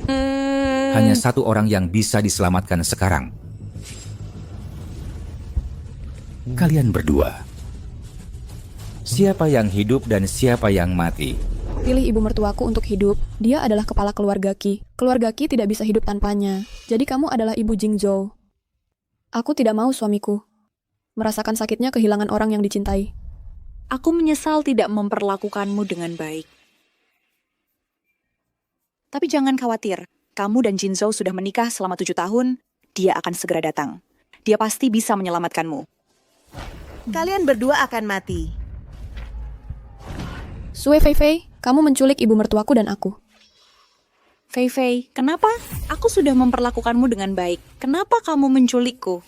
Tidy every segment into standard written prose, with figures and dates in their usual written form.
Hanya satu orang yang bisa diselamatkan sekarang. Kalian berdua. Siapa yang hidup dan siapa yang mati? Pilih ibu mertuaku untuk hidup. Dia adalah kepala keluarga Qi. Keluarga Qi tidak bisa hidup tanpanya. Jadi kamu adalah ibu Jingzhou. Aku tidak mau suamiku merasakan sakitnya kehilangan orang yang dicintai. Aku menyesal tidak memperlakukanmu dengan baik. Tapi jangan khawatir, kamu dan Jingzhou sudah menikah selama 7 tahun, dia akan segera datang. Dia pasti bisa menyelamatkanmu. Kalian berdua akan mati. Sue Feifei, kamu menculik ibu mertuaku dan aku. Fei Fei, kenapa? Aku sudah memperlakukanmu dengan baik. Kenapa kamu menculikku?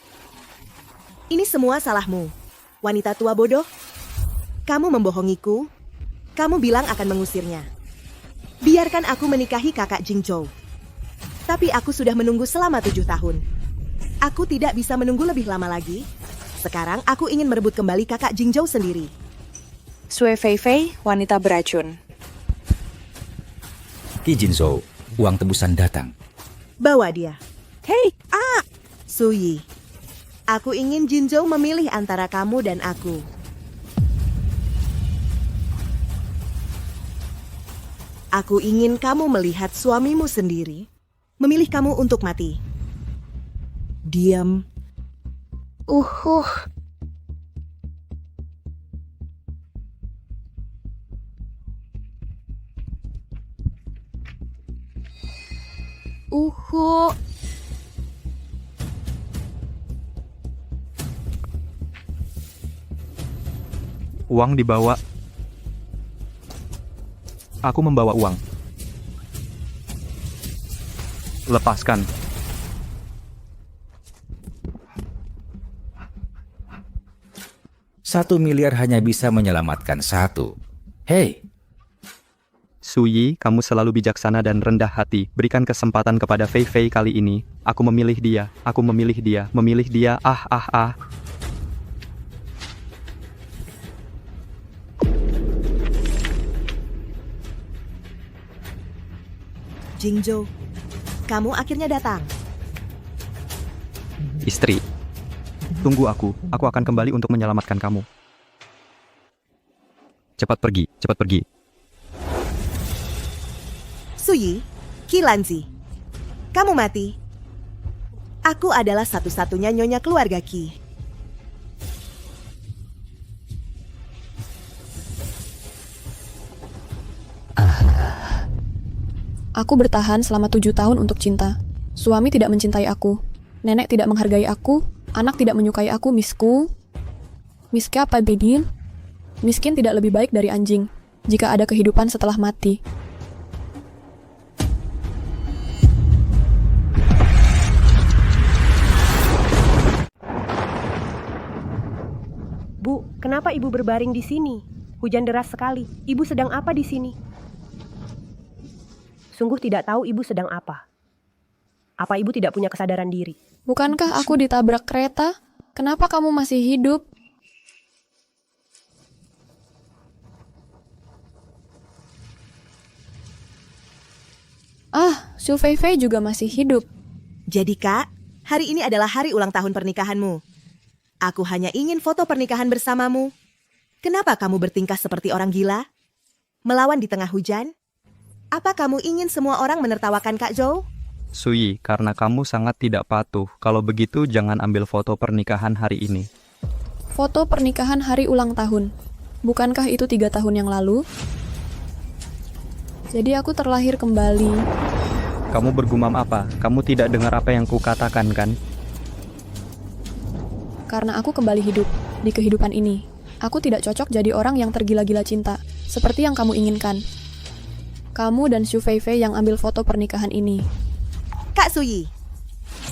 Ini semua salahmu. Wanita tua bodoh. Kamu membohongiku. Kamu bilang akan mengusirnya. Biarkan aku menikahi kakak Jingzhou. Tapi aku sudah menunggu selama 7 tahun. Aku tidak bisa menunggu lebih lama lagi. Sekarang aku ingin merebut kembali kakak Jingzhou sendiri. Sue Fei Fei, wanita beracun. Qi Jingzhou, uang tebusan datang. Bawa dia. Hei, Suyi. Aku ingin Jingzhou memilih antara kamu dan aku. Aku ingin kamu melihat suamimu sendiri memilih kamu untuk mati. Diam. Uang dibawa. Aku membawa uang. Lepaskan. $1 miliar hanya bisa menyelamatkan satu. Hei, Suyi, kamu selalu bijaksana dan rendah hati. Berikan kesempatan kepada Fei Fei kali ini. Aku memilih dia. Aku memilih dia. Memilih dia. Jingzhou, kamu akhirnya datang. Istri, tunggu aku. Aku akan kembali untuk menyelamatkan kamu. Cepat pergi, cepat pergi. Suyi, Qi Lanzi, kamu mati. Aku adalah satu-satunya nyonya keluarga Qi. Aku bertahan selama 7 tahun untuk cinta. Suami tidak mencintai aku. Nenek tidak menghargai aku. Anak tidak menyukai aku, misku. Miska apa bedin? Miskin tidak lebih baik dari anjing jika ada kehidupan setelah mati. Bu, kenapa ibu berbaring di sini? Hujan deras sekali. Ibu sedang apa di sini? Sungguh tidak tahu ibu sedang apa. Apa ibu tidak punya kesadaran diri? Bukankah aku ditabrak kereta? Kenapa kamu masih hidup? Su Feifei juga masih hidup. Jadi kak, hari ini adalah hari ulang tahun pernikahanmu. Aku hanya ingin foto pernikahan bersamamu. Kenapa kamu bertingkah seperti orang gila? Melawan di tengah hujan? Apa kamu ingin semua orang menertawakan Kak Zhou? Suyi, karena kamu sangat tidak patuh. Kalau begitu, jangan ambil foto pernikahan hari ini. Foto pernikahan hari ulang tahun. Bukankah itu 3 tahun yang lalu? Jadi aku terlahir kembali. Kamu bergumam apa? Kamu tidak dengar apa yang kukatakan, kan? Karena aku kembali hidup di kehidupan ini. Aku tidak cocok jadi orang yang tergila-gila cinta, seperti yang kamu inginkan. Kamu dan Su Feifei yang ambil foto pernikahan ini. Kak Suyi,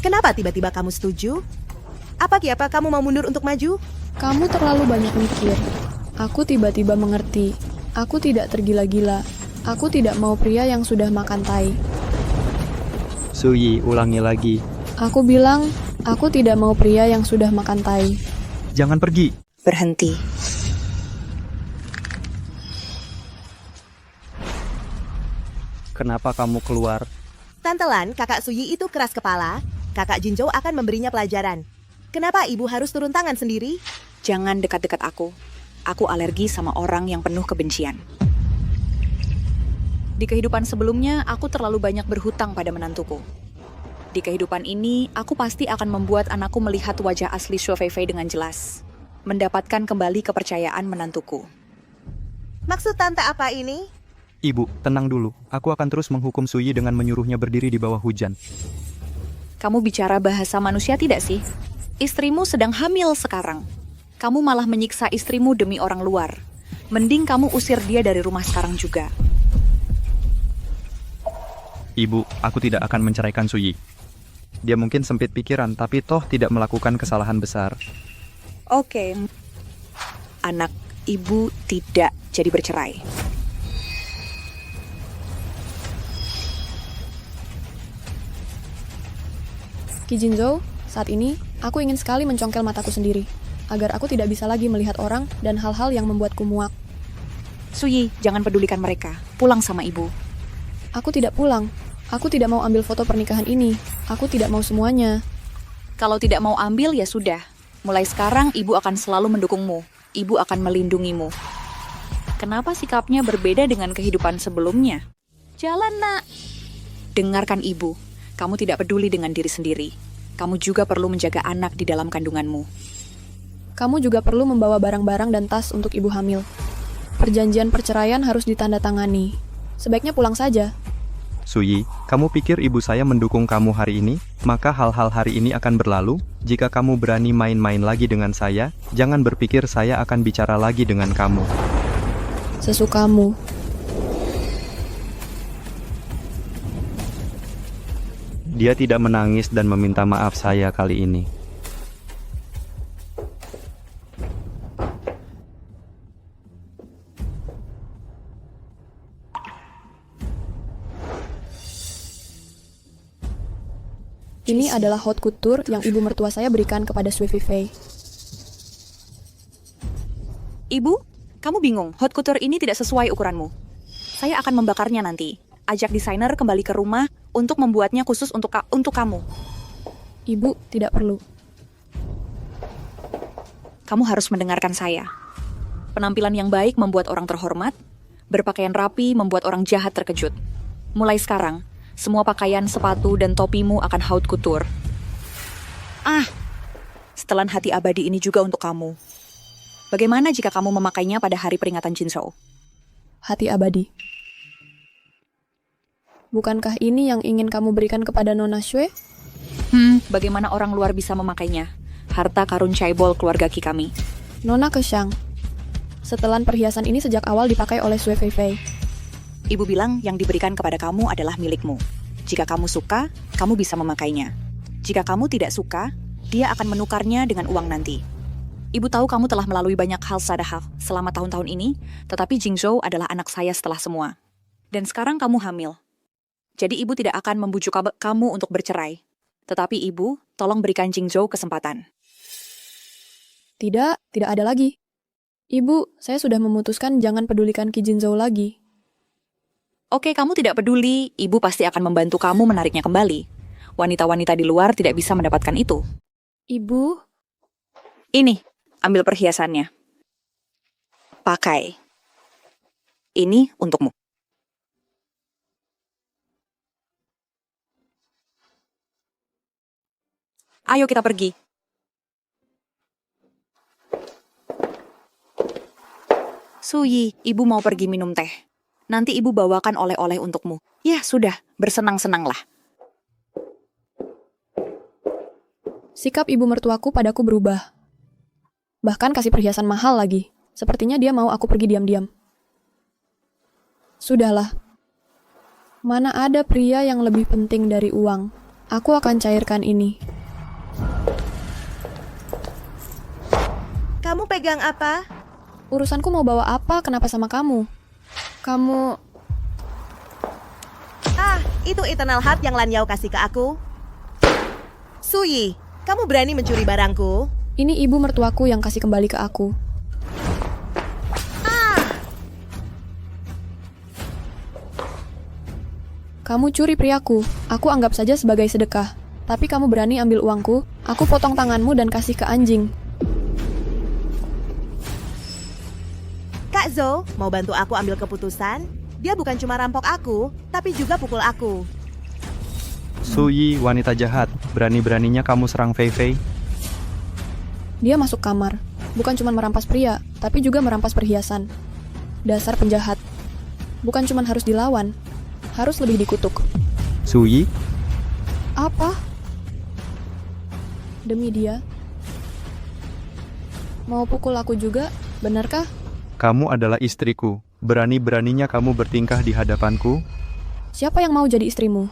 kenapa tiba-tiba kamu setuju? Apa kamu mau mundur untuk maju? Kamu terlalu banyak mikir. Aku tiba-tiba mengerti. Aku tidak tergila-gila. Aku tidak mau pria yang sudah makan tai. Suyi, ulangi lagi. Aku bilang, aku tidak mau pria yang sudah makan tai. Jangan pergi. Berhenti. Kenapa kamu keluar? Tante Lan, kakak Suyi itu keras kepala. Kakak Jinzhou akan memberinya pelajaran. Kenapa ibu harus turun tangan sendiri? Jangan dekat-dekat aku. Aku alergi sama orang yang penuh kebencian. Di kehidupan sebelumnya, aku terlalu banyak berhutang pada menantuku. Di kehidupan ini, aku pasti akan membuat anakku melihat wajah asli Xue Feifei dengan jelas. Mendapatkan kembali kepercayaan menantuku. Maksud tante apa ini? Ibu, tenang dulu. Aku akan terus menghukum Suyi dengan menyuruhnya berdiri di bawah hujan. Kamu bicara bahasa manusia tidak sih? Istrimu sedang hamil sekarang. Kamu malah menyiksa istrimu demi orang luar. Mending kamu usir dia dari rumah sekarang juga. Ibu, aku tidak akan menceraikan Suyi. Dia mungkin sempit pikiran, tapi toh tidak melakukan kesalahan besar. Oke. Anak ibu tidak jadi bercerai. Ki Jinzhou, saat ini aku ingin sekali mencongkel mataku sendiri, agar aku tidak bisa lagi melihat orang dan hal-hal yang membuatku muak. Suyi, jangan pedulikan mereka. Pulang sama ibu. Aku tidak pulang. Aku tidak mau ambil foto pernikahan ini. Aku tidak mau semuanya. Kalau tidak mau ambil, ya sudah. Mulai sekarang, ibu akan selalu mendukungmu. Ibu akan melindungimu. Kenapa sikapnya berbeda dengan kehidupan sebelumnya? Jalan, nak. Dengarkan ibu. Kamu tidak peduli dengan diri sendiri. Kamu juga perlu menjaga anak di dalam kandunganmu. Kamu juga perlu membawa barang-barang dan tas untuk ibu hamil. Perjanjian perceraian harus ditandatangani. Sebaiknya pulang saja. Suyi, kamu pikir ibu saya mendukung kamu hari ini? Maka hal-hal hari ini akan berlalu. Jika kamu berani main-main lagi dengan saya, jangan berpikir saya akan bicara lagi dengan kamu. Sesukamu. Dia tidak menangis dan meminta maaf saya kali ini. Ini adalah haute couture yang ibu mertua saya berikan kepada Xue Feifei. Ibu, kamu bingung. Haute couture ini tidak sesuai ukuranmu. Saya akan membakarnya nanti. Ajak desainer kembali ke rumah untuk membuatnya khusus untuk kamu. Ibu tidak perlu. Kamu harus mendengarkan saya. Penampilan yang baik membuat orang terhormat. Berpakaian rapi membuat orang jahat terkejut. Mulai sekarang, semua pakaian, sepatu, dan topimu akan haute couture. Setelan hati abadi ini juga untuk kamu. Bagaimana jika kamu memakainya pada hari peringatan Jinzhou? Hati abadi. Bukankah ini yang ingin kamu berikan kepada Nona Xue? Bagaimana orang luar bisa memakainya? Harta karun caibol keluarga Qi kami. Nona Kesyang. Setelan perhiasan ini sejak awal dipakai oleh Xue Feifei. Ibu bilang yang diberikan kepada kamu adalah milikmu. Jika kamu suka, kamu bisa memakainya. Jika kamu tidak suka, dia akan menukarnya dengan uang nanti. Ibu tahu kamu telah melalui banyak hal sadahal selama tahun-tahun ini, tetapi Jinzhou adalah anak saya setelah semua. Dan sekarang kamu hamil. Jadi ibu tidak akan membujuk kamu untuk bercerai. Tetapi ibu, tolong berikan Jinzhou kesempatan. Tidak ada lagi. Ibu, saya sudah memutuskan jangan pedulikan Ki Jinzhou lagi. Oke, kamu tidak peduli, ibu pasti akan membantu kamu menariknya kembali. Wanita-wanita di luar tidak bisa mendapatkan itu. Ibu, Ini, ambil perhiasannya. Pakai. Ini untukmu. Ayo kita pergi. Suyi, ibu mau pergi minum teh. Nanti ibu bawakan oleh-oleh untukmu. Ya, sudah, bersenang-senanglah. sikap ibu mertuaku padaku berubah. Bahkan kasih perhiasan mahal lagi. Sepertinya dia mau aku pergi diam-diam. Sudahlah. Mana ada pria yang lebih penting dari uang. Aku akan cairkan ini. Kamu pegang apa? Urusanku mau bawa apa, kenapa sama kamu? Kamu... Itu Eternal Heart yang Lan Yao kasih ke aku. Suyi, kamu berani mencuri barangku? Ini ibu mertuaku yang kasih kembali ke aku. Kamu curi priaku, aku anggap saja sebagai sedekah. Tapi kamu berani ambil uangku, aku potong tanganmu dan kasih ke anjing. Kak Zo, mau bantu aku ambil keputusan? Dia bukan cuma rampok aku, tapi juga pukul aku. Suyi, wanita jahat, berani-beraninya kamu serang Fei Fei. Dia masuk kamar, bukan cuma merampas pria, tapi juga merampas perhiasan. Dasar penjahat. Bukan cuma harus dilawan, harus lebih dikutuk. Suyi, Apa? Demi dia. Mau pukul aku juga, benarkah? kamu adalah istriku. Berani-beraninya kamu bertingkah di hadapanku. Siapa yang mau jadi istrimu?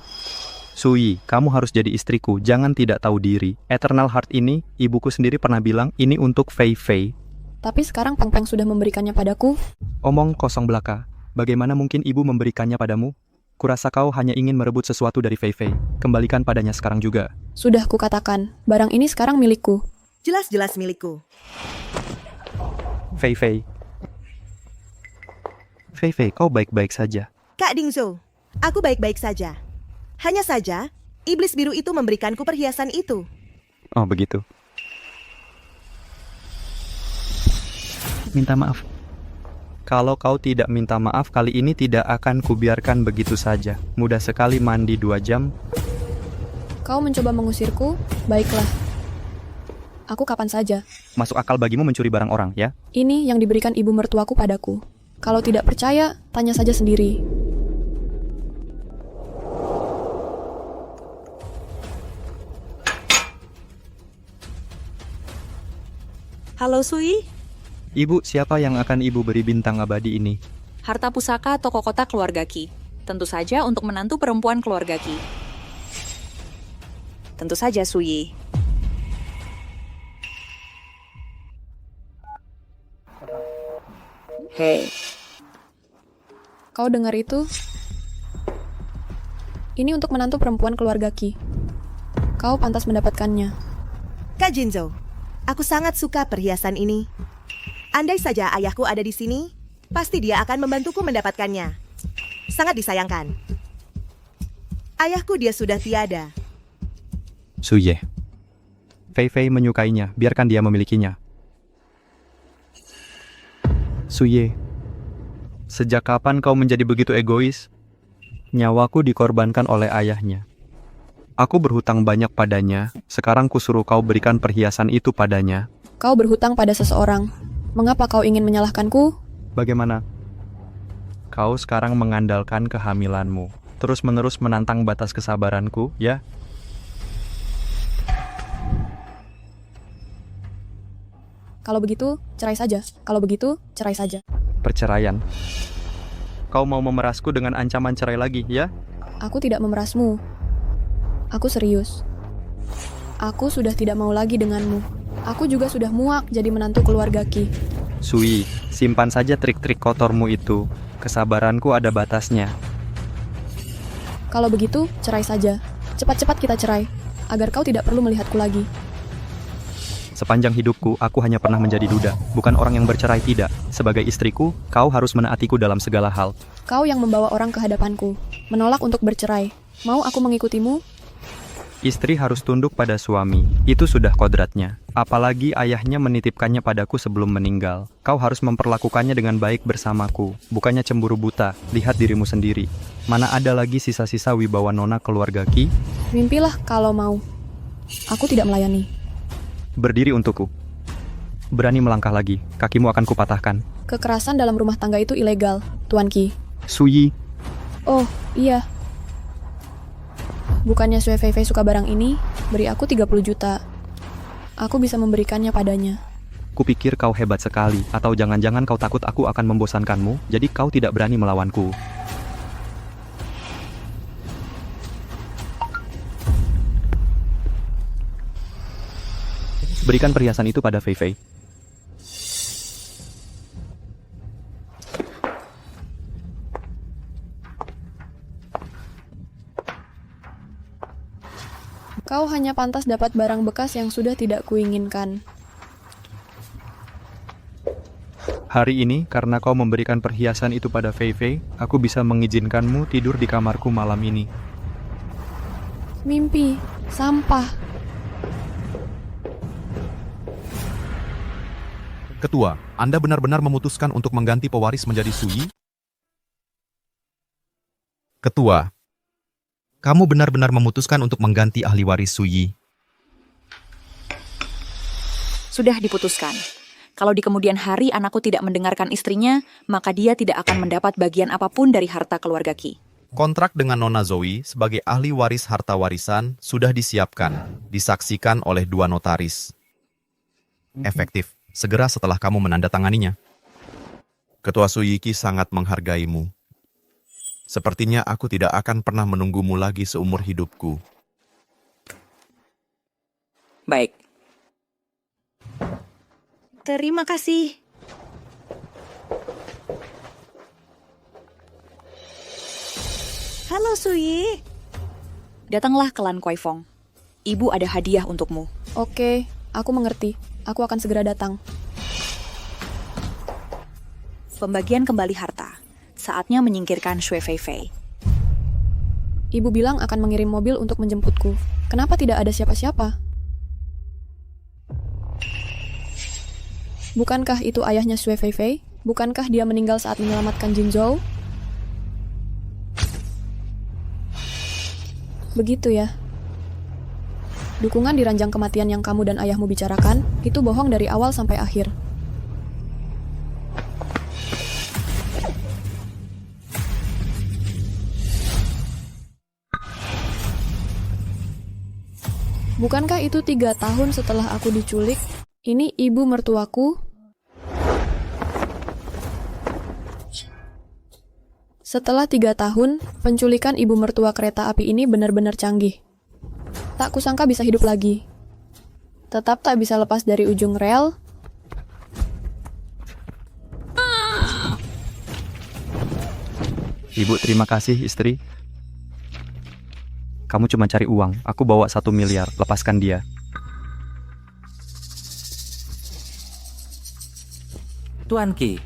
Suyi, kamu harus jadi istriku, jangan tidak tahu diri. Eternal Heart ini, ibuku sendiri pernah bilang, ini untuk Fei Fei. Tapi sekarang Peng Peng sudah memberikannya padaku. Omong kosong belaka. Bagaimana mungkin ibu memberikannya padamu? Kurasa kau hanya ingin merebut sesuatu dari Fei Fei. Kembalikan padanya sekarang juga. Sudah kukatakan, barang ini sekarang milikku. Jelas-jelas milikku. Fei Fei. Fei Fei, kau baik-baik saja. Kak Dingzo, aku baik-baik saja. Hanya saja, iblis biru itu memberikanku perhiasan itu. Oh, begitu. Minta maaf. Kalau kau tidak minta maaf, kali ini tidak akan kubiarkan begitu saja. Mudah sekali mandi 2 jam. Kau mencoba mengusirku? Baiklah. Aku kapan saja. Masuk akal bagimu mencuri barang orang, ya? Ini yang diberikan ibu mertuaku padaku. Kalau tidak percaya, tanya saja sendiri. Halo Sui, Ibu, siapa yang akan ibu beri bintang abadi ini? harta pusaka toko kota keluarga Ki. Tentu saja untuk menantu perempuan keluarga Ki. Tentu saja Sui. Hei, Kau dengar itu? Ini untuk menantu perempuan keluarga Ki. Kau pantas mendapatkannya. Kak Jinzo, aku sangat suka perhiasan ini. Andai saja ayahku ada di sini, pasti dia akan membantuku mendapatkannya. Sangat disayangkan. Ayahku dia sudah tiada. Suye. Fei Fei menyukainya, biarkan dia memilikinya. Suye. Sejak kapan kau menjadi begitu egois? Nyawaku dikorbankan oleh ayahnya. Aku berhutang banyak padanya, sekarang kusuruh kau berikan perhiasan itu padanya. Kau berhutang pada seseorang. Mengapa kau ingin menyalahkanku? Bagaimana? Kau sekarang mengandalkan kehamilanmu, terus-menerus menantang batas kesabaranku, ya? Kalau begitu, cerai saja. Kalau begitu, cerai saja. Perceraian. Kau mau memerasku dengan ancaman cerai lagi, ya? Aku tidak memerasmu. Aku serius. Aku sudah tidak mau lagi denganmu. Aku juga sudah muak jadi menantu keluarga Ki. Sui, simpan saja trik-trik kotormu itu. Kesabaranku ada batasnya. Kalau begitu, cerai saja. Cepat-cepat kita cerai, agar kau tidak perlu melihatku lagi. Sepanjang hidupku, aku hanya pernah menjadi duda, bukan orang yang bercerai, tidak. Sebagai istriku, kau harus menaatiku dalam segala hal. Kau yang membawa orang ke hadapanku, menolak untuk bercerai. Mau aku mengikutimu? Istri harus tunduk pada suami, itu sudah kodratnya. Apalagi ayahnya menitipkannya padaku sebelum meninggal. Kau harus memperlakukannya dengan baik bersamaku, bukannya cemburu buta. Lihat dirimu sendiri. Mana ada lagi sisa-sisa wibawa nona keluarga Ki? Mimpilah kalau mau. Aku tidak melayani. Berdiri untukku. Berani melangkah lagi, kakimu akan kupatahkan. Kekerasan dalam rumah tangga itu ilegal, Tuan Ki. Suyi, Oh, iya. Bukannya Sue Fei Fei suka barang ini, beri aku 30 juta. Aku bisa memberikannya padanya. kupikir kau hebat sekali, atau jangan-jangan kau takut aku akan membosankanmu, jadi kau tidak berani melawanku. Berikan perhiasan itu pada Fei Fei. Kau hanya pantas dapat barang bekas yang sudah tidak kuinginkan. Hari ini, karena kau memberikan perhiasan itu pada Fei Fei, aku bisa mengizinkanmu tidur di kamarku malam ini. Mimpi, sampah. Ketua, Anda benar-benar memutuskan untuk mengganti pewaris menjadi Suyi? Ketua, kamu benar-benar memutuskan untuk mengganti ahli waris Suyi. Sudah diputuskan. Kalau di kemudian hari anakku tidak mendengarkan istrinya, maka dia tidak akan mendapat bagian apapun dari harta keluarga Qi. Kontrak dengan Nona Zoe sebagai ahli waris harta warisan sudah disiapkan, disaksikan oleh 2 notaris. Efektif, segera setelah kamu menandatanganinya. Ketua Suyiki sangat menghargaimu. Sepertinya aku tidak akan pernah menunggumu lagi seumur hidupku. Baik. Terima kasih. Halo Suyi. Datanglah ke Lan Kuai Fong. Ibu ada hadiah untukmu. Oke, aku mengerti. Aku akan segera datang. Pembagian kembali harta. Saatnya menyingkirkan Shui Fei Fei. Ibu bilang akan mengirim mobil untuk menjemputku. Kenapa tidak ada siapa-siapa? Bukankah itu ayahnya Shui Fei Fei? Bukankah dia meninggal saat menyelamatkan Jin Zhou? Begitu ya. Dukungan di ranjang kematian yang kamu dan ayahmu bicarakan, itu bohong dari awal sampai akhir. Bukankah itu 3 tahun setelah aku diculik? Ini ibu mertuaku. Setelah 3 tahun, penculikan ibu mertua kereta api ini benar-benar canggih. Tak kusangka bisa hidup lagi. Tetap tak bisa lepas dari ujung rel. Ibu, terima kasih istri. Kamu cuma cari uang, aku bawa 1 miliar, lepaskan dia. Tuan Qi,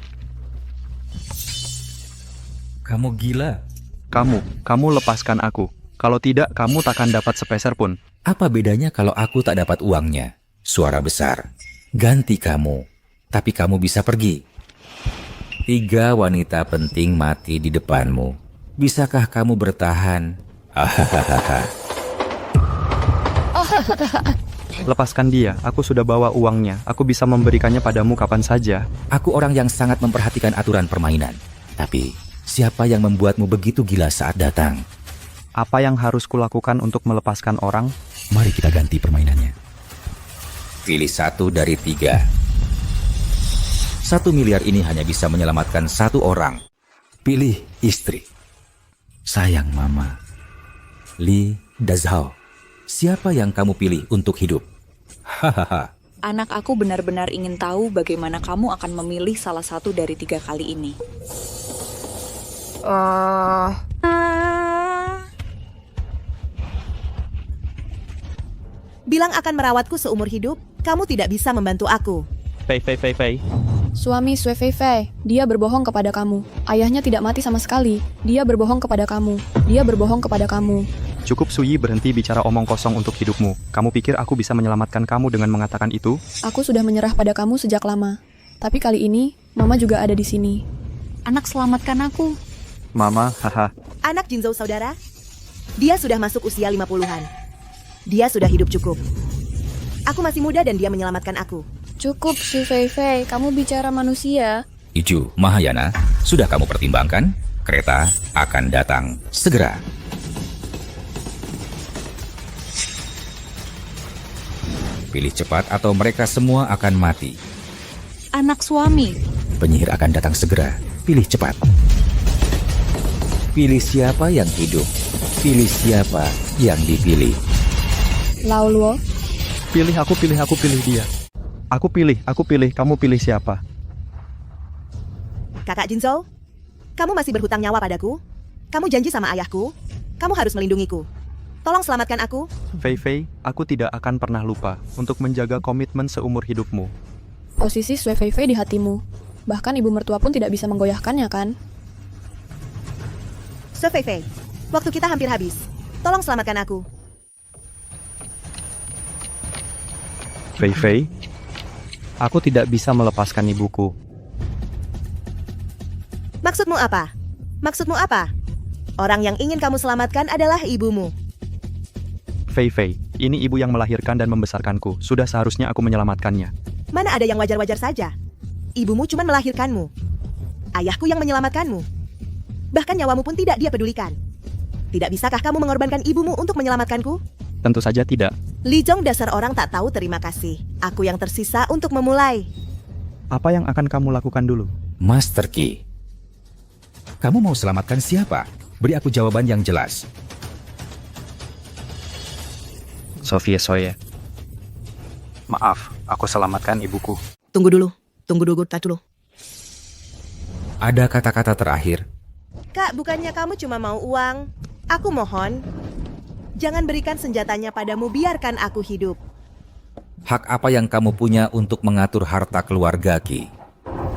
kamu gila. Kamu lepaskan aku. Kalau tidak, kamu takkan dapat sepeser pun. Apa bedanya kalau aku tak dapat uangnya? Suara besar. Ganti kamu. Tapi kamu bisa pergi. 3 wanita penting mati di depanmu. Bisakah kamu bertahan? Hahaha. Lepaskan dia, aku sudah bawa uangnya. Aku bisa memberikannya padamu kapan saja. Aku orang yang sangat memperhatikan aturan permainan. Tapi, siapa yang membuatmu begitu gila saat datang? Apa yang harus kulakukan untuk melepaskan orang? Mari kita ganti permainannya. Pilih 1 dari 3. 1 miliar ini hanya bisa menyelamatkan 1 orang. Pilih istri. Sayang mama. Li Dazhao. Siapa yang kamu pilih untuk hidup? Hahaha. Anak aku benar-benar ingin tahu bagaimana kamu akan memilih salah satu dari 3 kali ini. Bilang akan merawatku seumur hidup, kamu tidak bisa membantu aku. Fei. Suami Shui Fei Fei, dia berbohong kepada kamu. Ayahnya tidak mati sama sekali. Dia berbohong kepada kamu. Dia berbohong kepada kamu. Cukup Suyi, berhenti bicara omong kosong untuk hidupmu. Kamu pikir aku bisa menyelamatkan kamu dengan mengatakan itu? Aku sudah menyerah pada kamu sejak lama. Tapi kali ini, Mama juga ada di sini. Anak, selamatkan aku. Mama, haha. Anak Jinzhou saudara, dia sudah masuk usia 50-an. Dia sudah hidup cukup. Aku masih muda dan dia menyelamatkan aku. Cukup, Shui Fei Fei. Kamu bicara manusia. Iju, Mahayana, sudah kamu pertimbangkan? Kereta akan datang segera. Pilih cepat atau mereka semua akan mati. Anak suami. Penyihir akan datang segera. Pilih cepat. Pilih siapa yang hidup. Pilih siapa yang dipilih. Lao Luo. Pilih dia. Aku pilih, kamu pilih siapa? Kakak Jinzhou, kamu masih berhutang nyawa padaku? Kamu janji sama ayahku? Kamu harus melindungiku. Tolong selamatkan aku. Fei, aku tidak akan pernah lupa untuk menjaga komitmen seumur hidupmu. Posisi Shui Fei Fei di hatimu. Bahkan ibu mertua pun tidak bisa menggoyahkannya kan? So Fei Fei, waktu kita hampir habis. Tolong selamatkan aku. Fei Fei, aku tidak bisa melepaskan ibuku. Maksudmu apa? Maksudmu apa? Orang yang ingin kamu selamatkan adalah ibumu. Fei Fei, ini ibu yang melahirkan dan membesarkanku. Sudah seharusnya aku menyelamatkannya. Mana ada yang wajar-wajar saja? Ibumu cuma melahirkanmu. Ayahku yang menyelamatkanmu. Bahkan nyawamu pun tidak dia pedulikan. Tidak bisakah kamu mengorbankan ibumu untuk menyelamatkanku? Tentu saja tidak. Li Zhong dasar orang tak tahu terima kasih. Aku yang tersisa untuk memulai. Apa yang akan kamu lakukan dulu? Master Qi, kamu mau selamatkan siapa? Beri aku jawaban yang jelas. Sophie Soye. Maaf, aku selamatkan ibuku. Tunggu dulu, tak dulu. Ada kata-kata terakhir. Kak, bukannya kamu cuma mau uang? Aku mohon, jangan berikan senjatanya padamu, biarkan aku hidup. Hak apa yang kamu punya untuk mengatur harta keluarga Qi?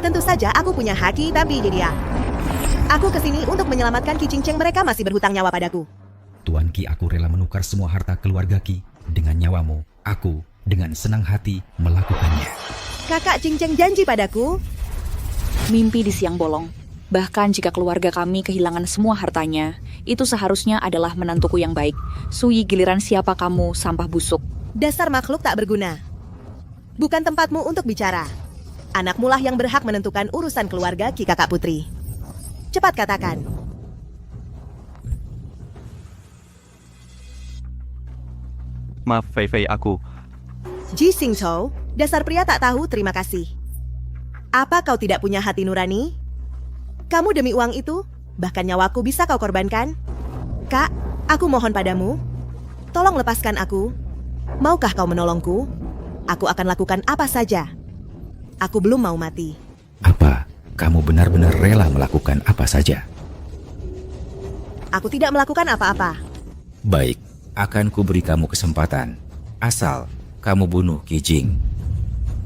Tentu saja aku punya haki, tapi ini dia. Aku kesini untuk menyelamatkan Qi Qingcheng, mereka masih berhutang nyawa padaku. Tuan Qi, aku rela menukar semua harta keluarga Qi dengan nyawamu. Aku dengan senang hati melakukannya. Kakak Qingcheng janji padaku. Mimpi di siang bolong. Bahkan jika keluarga kami kehilangan semua hartanya, itu seharusnya adalah menantuku yang baik. Sui, giliran siapa kamu, sampah busuk. Dasar makhluk tak berguna. Bukan tempatmu untuk bicara. Anakmu lah yang berhak menentukan urusan keluarga Qi kakak putri. Cepat katakan. Maaf Fei Fei, aku. Ji Xingchou, dasar pria tak tahu terima kasih. Apa kau tidak punya hati nurani? Kamu demi uang itu, bahkan nyawaku bisa kau korbankan? Kak, aku mohon padamu. Tolong lepaskan aku. Maukah kau menolongku? Aku akan lakukan apa saja. Aku belum mau mati. Apa? Kamu benar-benar rela melakukan apa saja? Aku tidak melakukan apa-apa. Baik, akan kuberi kamu kesempatan. Asal kamu bunuh Qi Jing.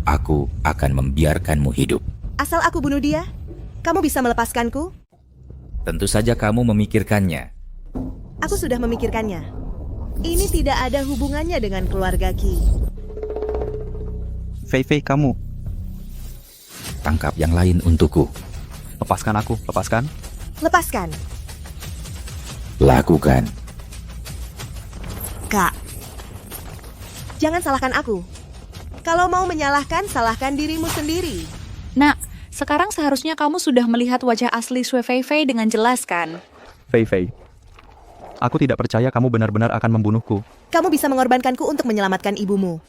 Aku akan membiarkanmu hidup. Asal aku bunuh dia, kamu bisa melepaskanku? Tentu saja kamu memikirkannya. Aku sudah memikirkannya. Ini tidak ada hubungannya dengan keluarga Qi. Fei Fei, kamu. Tangkap yang lain untukku. Lepaskan aku, lepaskan. Lepaskan. Lakukan. Kak, jangan salahkan aku. Kalau mau menyalahkan, salahkan dirimu sendiri. Nak, sekarang seharusnya kamu sudah melihat wajah asli Sui Fei Fei dengan jelas kan? Fei Fei, aku tidak percaya kamu benar-benar akan membunuhku. Kamu bisa mengorbankanku untuk menyelamatkan ibumu.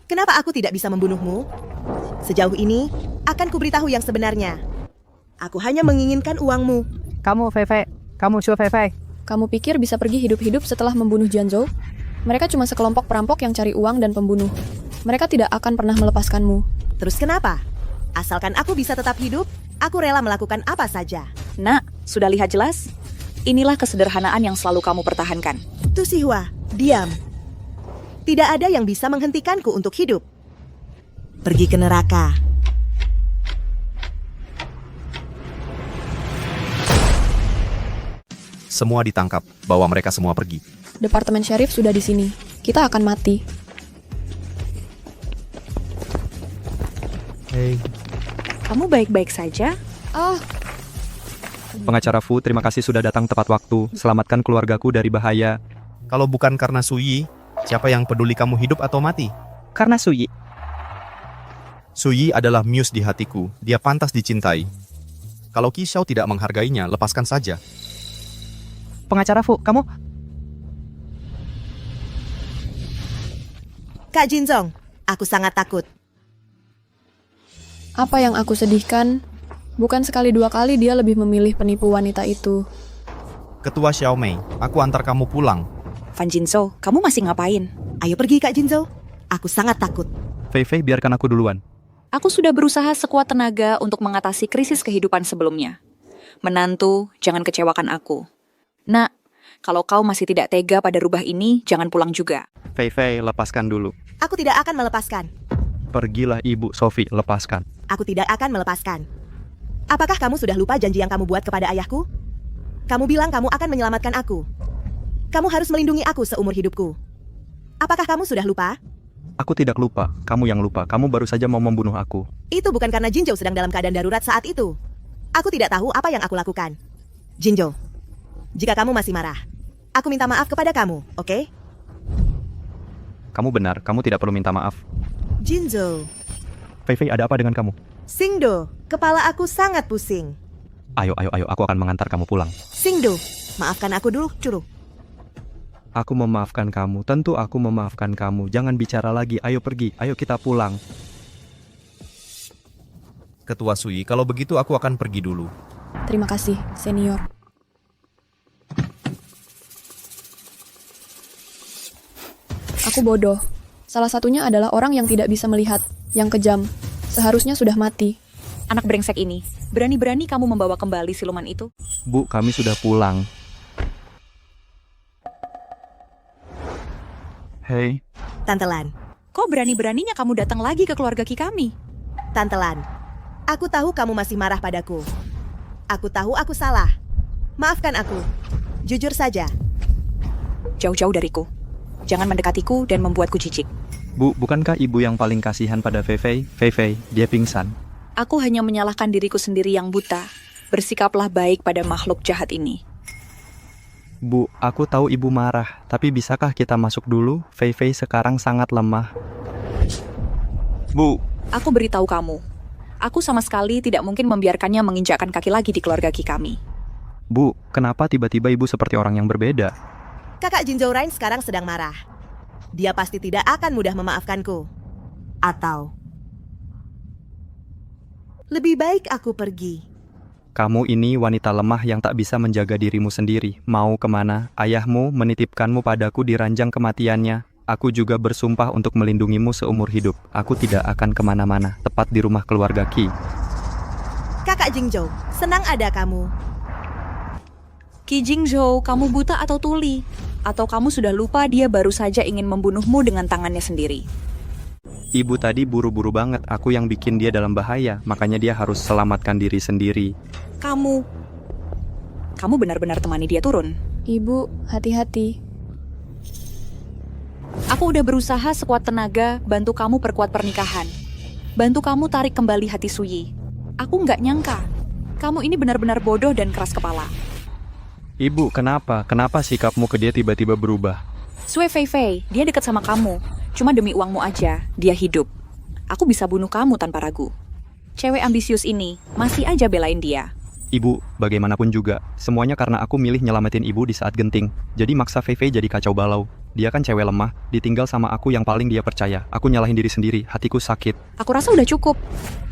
Kenapa aku tidak bisa membunuhmu? Sejauh ini, akan kuberitahu yang sebenarnya. Aku hanya menginginkan uangmu. Kamu Fei Fei, kamu Shu Fei Fei. Kamu pikir bisa pergi hidup-hidup setelah membunuh Jianzhou? Mereka cuma sekelompok perampok yang cari uang dan pembunuh. Mereka tidak akan pernah melepaskanmu. Terus kenapa? Asalkan aku bisa tetap hidup, aku rela melakukan apa saja. Nak, sudah lihat jelas? Inilah kesederhanaan yang selalu kamu pertahankan. Tu Sihua, diam. Tidak ada yang bisa menghentikanku untuk hidup. Pergi ke neraka. Semua ditangkap, bawa mereka semua pergi. Departemen Syarif sudah di sini. Kita akan mati. Hei. Kamu baik-baik saja? Ah, Pengacara Fu, terima kasih sudah datang tepat waktu. Selamatkan keluargaku dari bahaya. Kalau bukan karena Suyi, siapa yang peduli kamu hidup atau mati? Karena Suyi. Suyi adalah muse di hatiku, dia pantas dicintai. Kalau Qi Xiao tidak menghargainya, lepaskan saja. Pengacara Fu, kamu... Kak Jinzong, aku sangat takut. apa yang aku sedihkan? Bukan sekali dua kali dia lebih memilih penipu wanita itu. Ketua Xiaomei, aku antar kamu pulang. Fan Jinzhou, kamu masih ngapain? Ayo pergi Kak Jinzhou. Aku sangat takut. Fei Fei, biarkan aku duluan. Aku sudah berusaha sekuat tenaga untuk mengatasi krisis kehidupan sebelumnya. Menantu, jangan kecewakan aku. Nak, kalau kau masih tidak tega pada rubah ini, jangan pulang juga. Fei Fei, lepaskan dulu. Aku tidak akan melepaskan. Pergilah Ibu Sophie, lepaskan. Aku tidak akan melepaskan. Apakah kamu sudah lupa janji yang kamu buat kepada ayahku? Kamu bilang kamu akan menyelamatkan aku. Kamu harus melindungi aku seumur hidupku. Apakah kamu sudah lupa? Aku tidak lupa, kamu yang lupa. Kamu baru saja mau membunuh aku. Itu bukan karena Jinjo sedang dalam keadaan darurat saat itu. Aku tidak tahu apa yang aku lakukan. Jinjo, jika kamu masih marah, aku minta maaf kepada kamu, oke? Kamu benar, kamu tidak perlu minta maaf. Jinjo, Fei Fei, ada apa dengan kamu? Singdo, kepala aku sangat pusing. Ayo, aku akan mengantar kamu pulang. Singdo, maafkan aku dulu, Curu. Aku memaafkan kamu, tentu aku memaafkan kamu. Jangan bicara lagi, ayo pergi, ayo kita pulang. Ketua Sui, kalau begitu aku akan pergi dulu. Terima kasih, senior. Aku bodoh. Salah satunya adalah orang yang tidak bisa melihat, yang kejam. Seharusnya sudah mati. Anak brengsek ini, berani-berani kamu membawa kembali siluman itu? Bu, kami sudah pulang. Hei, Tante Lan, Kok berani-beraninya kamu datang lagi ke keluarga Ki kami? Tante Lan, aku tahu kamu masih marah padaku. Aku tahu aku salah. Maafkan aku. Jujur saja. Jauh-jauh dariku. Jangan mendekatiku dan membuatku jijik. Bu, bukankah ibu yang paling kasihan pada Fei Fei? Fei Fei, dia pingsan. Aku hanya menyalahkan diriku sendiri yang buta. Bersikaplah baik pada makhluk jahat ini. Bu, aku tahu ibu marah, tapi bisakah kita masuk dulu? Fei Fei sekarang sangat lemah. Bu, Aku beritahu kamu. Aku sama sekali tidak mungkin membiarkannya menginjakkan kaki lagi di keluarga Ki kami. Bu, kenapa tiba-tiba ibu seperti orang yang berbeda? Kakak Jinjo Rain sekarang sedang marah. Dia pasti tidak akan mudah memaafkanku. Atau lebih baik aku pergi. Kamu ini wanita lemah yang tak bisa menjaga dirimu sendiri. Mau kemana? Ayahmu menitipkanmu padaku di ranjang kematiannya. Aku juga bersumpah untuk melindungimu seumur hidup. Aku tidak akan kemana-mana, tepat di rumah keluarga Ki. Kakak Jingjo, senang ada kamu. Ki Jingzhou, kamu buta atau tuli? Atau kamu sudah lupa dia baru saja ingin membunuhmu dengan tangannya sendiri? Ibu tadi buru-buru banget, aku yang bikin dia dalam bahaya, makanya dia harus selamatkan diri sendiri. Kamu benar-benar temani dia turun. Ibu, hati-hati. Aku udah berusaha sekuat tenaga bantu kamu perkuat pernikahan. Bantu kamu tarik kembali hati Suyi. Aku nggak nyangka. Kamu ini benar-benar bodoh dan keras kepala. Ibu, kenapa? Kenapa sikapmu ke dia tiba-tiba berubah? Sue Fei Fei, dia dekat sama kamu. Cuma demi uangmu aja, dia hidup. Aku bisa bunuh kamu tanpa ragu. Cewek ambisius ini masih aja belain dia. Ibu, bagaimanapun juga, semuanya karena aku milih nyelamatin ibu di saat genting. Jadi maksa Fei Fei jadi kacau balau. Dia kan cewek lemah, ditinggal sama aku yang paling dia percaya. Aku nyalahin diri sendiri, hatiku sakit. Aku rasa udah cukup.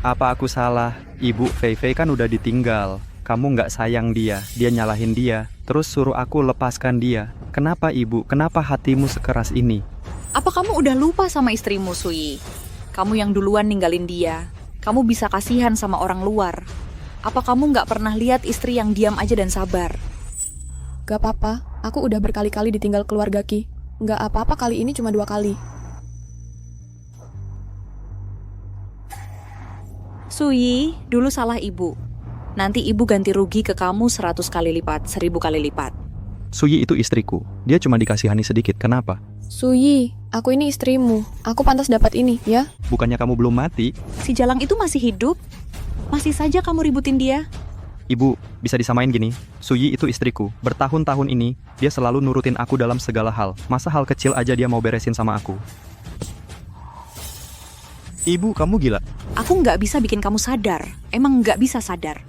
Apa aku salah? Ibu, Fei Fei kan udah ditinggal. Kamu nggak sayang dia nyalahin dia. Terus suruh aku lepaskan dia. Kenapa ibu? Kenapa hatimu sekeras ini? Apa kamu udah lupa sama istrimu, Suyi? Kamu yang duluan ninggalin dia. Kamu bisa kasihan sama orang luar. Apa kamu nggak pernah lihat istri yang diam aja dan sabar? Gak apa-apa, aku udah berkali-kali ditinggal keluarga Ki. Gak apa-apa, kali ini cuma 2 kali. Suyi, dulu salah ibu. Nanti ibu ganti rugi ke kamu 100 kali lipat, 1000 kali lipat. Suyi itu istriku. Dia cuma dikasihani sedikit. Kenapa? Suyi, aku ini istrimu. Aku pantas dapat ini, ya? Bukannya kamu belum mati? Si Jalang itu masih hidup? Masih saja kamu ributin dia? Ibu, bisa disamain gini. Suyi itu istriku. Bertahun-tahun ini, dia selalu nurutin aku dalam segala hal. Masa hal kecil aja dia mau beresin sama aku? Ibu, kamu gila. Aku nggak bisa bikin kamu sadar. Emang nggak bisa sadar.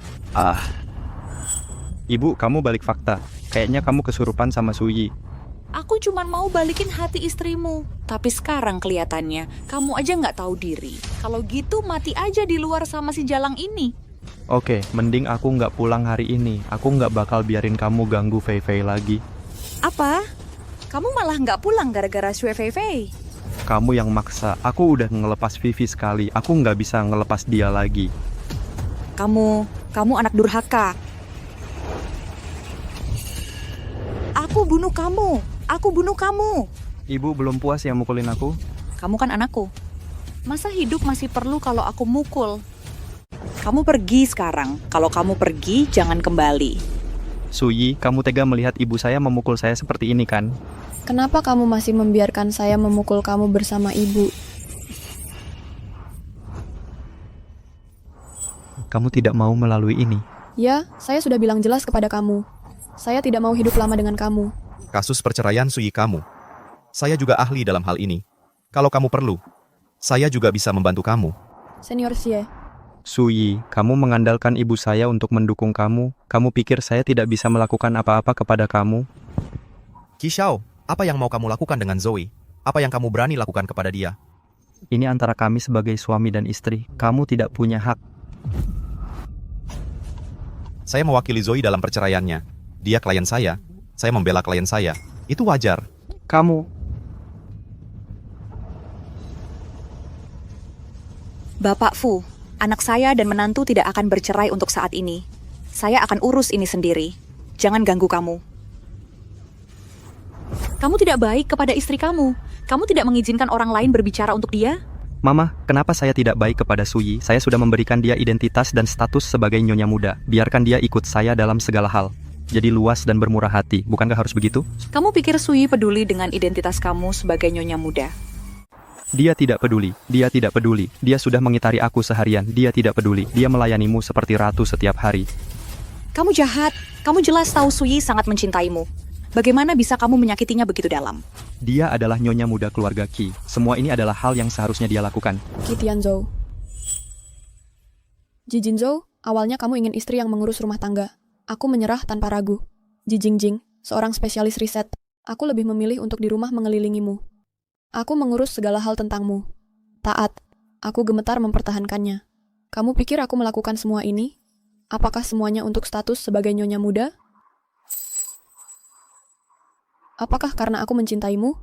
Ibu, kamu balik fakta. Kayaknya kamu kesurupan sama Suyi. Aku cuma mau balikin hati istrimu. Tapi sekarang kelihatannya, kamu aja nggak tahu diri. Kalau gitu mati aja di luar sama si Jalang ini. Oke, mending aku nggak pulang hari ini. Aku nggak bakal biarin kamu ganggu Fei Fei lagi. Apa? Kamu malah nggak pulang gara-gara Sue Fei Fei? Kamu yang maksa. Aku udah ngelepas Vivi sekali. Aku nggak bisa ngelepas dia lagi. Kamu anak durhaka. Aku bunuh kamu. Aku bunuh kamu. Ibu belum puas ya mukulin aku? Kamu kan anakku. Masa hidup masih perlu kalau aku mukul? Kamu pergi sekarang. Kalau kamu pergi, jangan kembali. Suyi, kamu tega melihat ibu saya memukul saya seperti ini kan? Kenapa kamu masih membiarkan saya memukul kamu bersama ibu? Kamu tidak mau melalui ini. Ya, saya sudah bilang jelas kepada kamu. Saya tidak mau hidup lama dengan kamu. Kasus perceraian Suyi kamu. Saya juga ahli dalam hal ini. Kalau kamu perlu, saya juga bisa membantu kamu. Senior Xie, Suyi, kamu mengandalkan ibu saya untuk mendukung kamu. Kamu pikir saya tidak bisa melakukan apa-apa kepada kamu? Qishao, apa yang mau kamu lakukan dengan Zoe? Apa yang kamu berani lakukan kepada dia? Ini antara kami sebagai suami dan istri. Kamu tidak punya hak. Saya mewakili Zoe dalam perceraiannya. Dia klien saya membela klien saya. Itu wajar. Kamu... Bapak Fu, anak saya dan menantu tidak akan bercerai untuk saat ini. Saya akan urus ini sendiri. Jangan ganggu kamu. Kamu tidak baik kepada istri kamu. Kamu tidak mengizinkan orang lain berbicara untuk dia? Mama, kenapa saya tidak baik kepada Suyi? Saya sudah memberikan dia identitas dan status sebagai nyonya muda. Biarkan dia ikut saya dalam segala hal. Jadi luas dan bermurah hati, bukankah harus begitu? Kamu pikir Sui peduli dengan identitas kamu sebagai nyonya muda? Dia tidak peduli, dia tidak peduli. Dia sudah mengitari aku seharian, dia tidak peduli. Dia melayanimu seperti ratu setiap hari. Kamu jahat. Kamu jelas tahu Sui sangat mencintaimu. Bagaimana bisa kamu menyakitinya begitu dalam? Dia adalah nyonya muda keluarga Qi. Semua ini adalah hal yang seharusnya dia lakukan. Qi Tianzhou. Ji Jinzhou, awalnya kamu ingin istri yang mengurus rumah tangga. Aku menyerah tanpa ragu. Ji Jingjing, seorang spesialis riset. Aku lebih memilih untuk di rumah mengelilingimu. Aku mengurus segala hal tentangmu. Taat, aku gemetar mempertahankannya. Kamu pikir aku melakukan semua ini? Apakah semuanya untuk status sebagai nyonya muda? Apakah karena aku mencintaimu?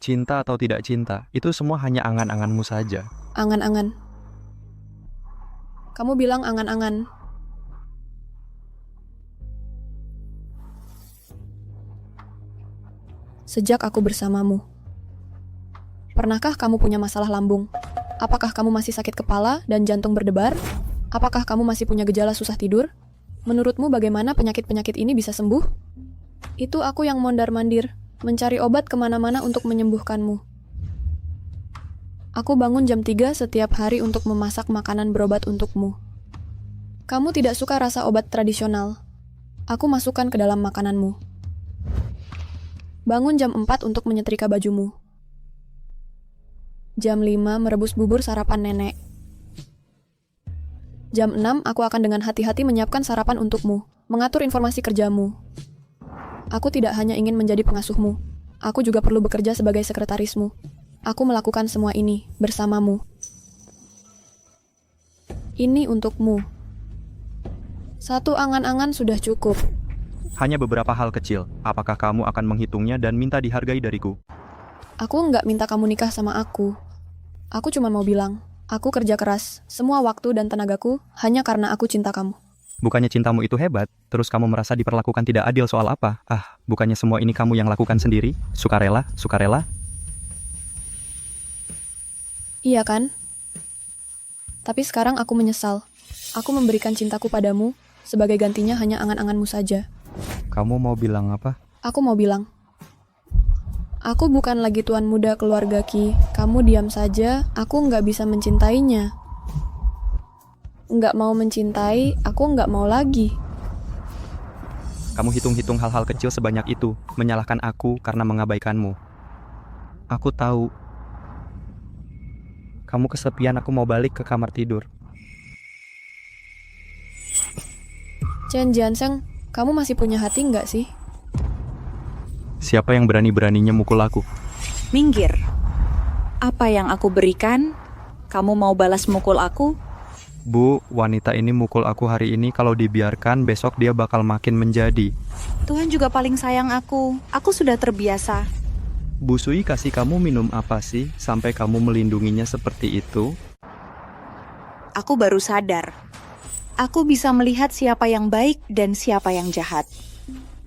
Cinta atau tidak cinta, itu semua hanya angan-anganmu saja. Angan-angan. Kamu bilang angan-angan. Sejak aku bersamamu. Pernahkah kamu punya masalah lambung? Apakah kamu masih sakit kepala dan jantung berdebar? Apakah kamu masih punya gejala susah tidur? Menurutmu bagaimana penyakit-penyakit ini bisa sembuh? Itu aku yang mondar-mandir, mencari obat kemana-mana untuk menyembuhkanmu. Aku bangun jam 3 setiap hari untuk memasak makanan berobat untukmu. Kamu tidak suka rasa obat tradisional. Aku masukkan ke dalam makananmu. Bangun jam 4 untuk menyetrika bajumu. Jam 5 merebus bubur sarapan nenek. Jam 6 aku akan dengan hati-hati menyiapkan sarapan untukmu, mengatur informasi kerjamu. Aku tidak hanya ingin menjadi pengasuhmu, aku juga perlu bekerja sebagai sekretarismu. Aku melakukan semua ini bersamamu. Ini untukmu. Satu angan-angan sudah cukup. Hanya beberapa hal kecil. Apakah kamu akan menghitungnya dan minta dihargai dariku? Aku nggak minta kamu nikah sama aku. Aku cuma mau bilang, aku kerja keras, semua waktu dan tenagaku hanya karena aku cinta kamu. Bukannya cintamu itu hebat, terus kamu merasa diperlakukan tidak adil soal apa? Bukannya semua ini kamu yang lakukan sendiri? Sukarela, sukarela? Iya kan? Tapi sekarang aku menyesal. Aku memberikan cintaku padamu, sebagai gantinya hanya angan-anganmu saja. Kamu mau bilang apa? Aku mau bilang, aku bukan lagi tuan muda keluarga Qi. Kamu diam saja, aku nggak bisa mencintainya. Nggak mau mencintai, aku nggak mau lagi. Kamu hitung-hitung hal-hal kecil sebanyak itu, menyalahkan aku karena mengabaikanmu. Aku tahu. Kamu kesepian, aku mau balik ke kamar tidur. Chen Jianseng, kamu masih punya hati nggak sih? Siapa yang berani-beraninya mukul aku? Minggir. Apa yang aku berikan? Kamu mau balas mukul aku? Bu, wanita ini mukul aku hari ini, kalau dibiarkan besok dia bakal makin menjadi. Tuhan juga paling sayang aku. Aku sudah terbiasa. Bu Sui kasih kamu minum apa sih sampai kamu melindunginya seperti itu? Aku baru sadar. Aku bisa melihat siapa yang baik dan siapa yang jahat.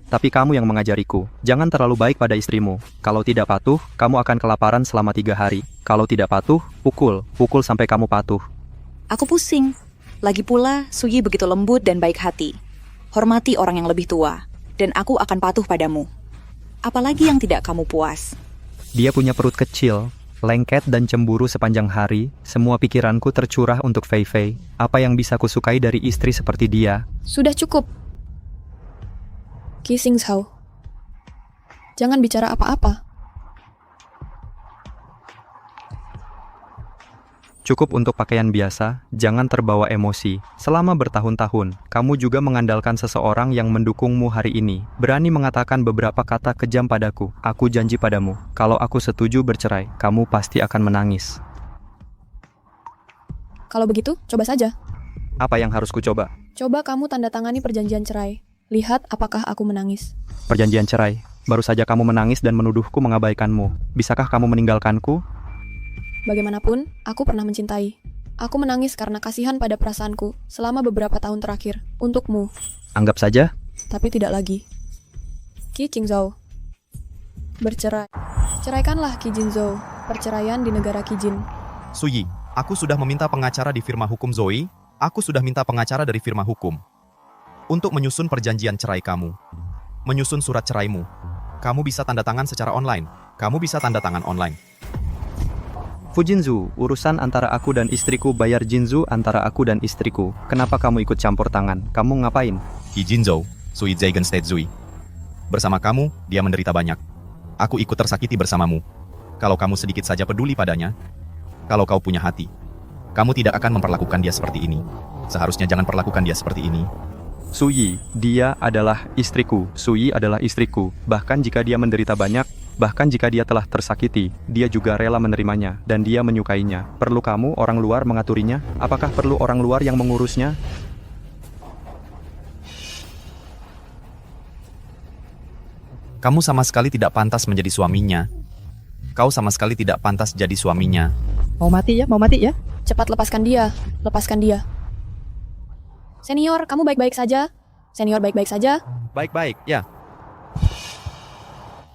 Tapi kamu yang mengajariku, jangan terlalu baik pada istrimu. Kalau tidak patuh, kamu akan kelaparan selama 3 hari. Kalau tidak patuh, pukul sampai kamu patuh. Aku pusing. Lagi pula, Suyi begitu lembut dan baik hati. Hormati orang yang lebih tua, dan aku akan patuh padamu. Apalagi yang tidak kamu puas. Dia punya perut kecil, lengket dan cemburu sepanjang hari. Semua pikiranku tercurah untuk Fei Fei. Apa yang bisa kusukai dari istri seperti dia? Sudah cukup. Qi Xingzhou. Jangan bicara apa-apa. Cukup untuk pakaian biasa, jangan terbawa emosi. Selama bertahun-tahun, kamu juga mengandalkan seseorang yang mendukungmu hari ini. Berani mengatakan beberapa kata kejam padaku. Aku janji padamu, kalau aku setuju bercerai, kamu pasti akan menangis. Kalau begitu, coba saja. Apa yang harus kucoba? Coba kamu tanda tangani perjanjian cerai. Lihat apakah aku menangis. Perjanjian cerai. Baru saja kamu menangis dan menuduhku mengabaikanmu. Bisakah kamu meninggalkanku? Bagaimanapun, aku pernah mencintai. Aku menangis karena kasihan pada perasaanku selama beberapa tahun terakhir. Untukmu. Anggap saja. Tapi tidak lagi. Qi Xingzhou. Bercerai. Ceraikanlah Qi Xingzhou. Perceraian di negara Qijin. Suyi, aku sudah meminta pengacara di firma hukum Zoe. Aku sudah minta pengacara dari firma hukum untuk menyusun perjanjian cerai kamu. Menyusun surat ceraimu. Kamu bisa tanda tangan secara online. Kamu bisa tanda tangan online. Fujinzu, urusan antara aku dan istriku bayar Jinzu antara aku dan istriku. Kenapa kamu ikut campur tangan? Kamu ngapain? Qi Jinzhou, Sui Zaigen State Zui. Bersama kamu, dia menderita banyak. Aku ikut tersakiti bersamamu. Kalau kamu sedikit saja peduli padanya, kalau kau punya hati, kamu tidak akan memperlakukan dia seperti ini. Seharusnya jangan perlakukan dia seperti ini. Suyi, dia adalah istriku. Suyi adalah istriku. Bahkan jika dia menderita banyak, bahkan jika dia telah tersakiti, dia juga rela menerimanya, dan dia menyukainya. Perlu kamu, orang luar, mengaturinya? Apakah perlu orang luar yang mengurusnya? Kamu sama sekali tidak pantas menjadi suaminya. Kau sama sekali tidak pantas jadi suaminya. Mau mati ya? Mau mati ya? Cepat lepaskan dia. Lepaskan dia. Senior, kamu baik-baik saja? Senior baik-baik saja? Baik-baik, ya.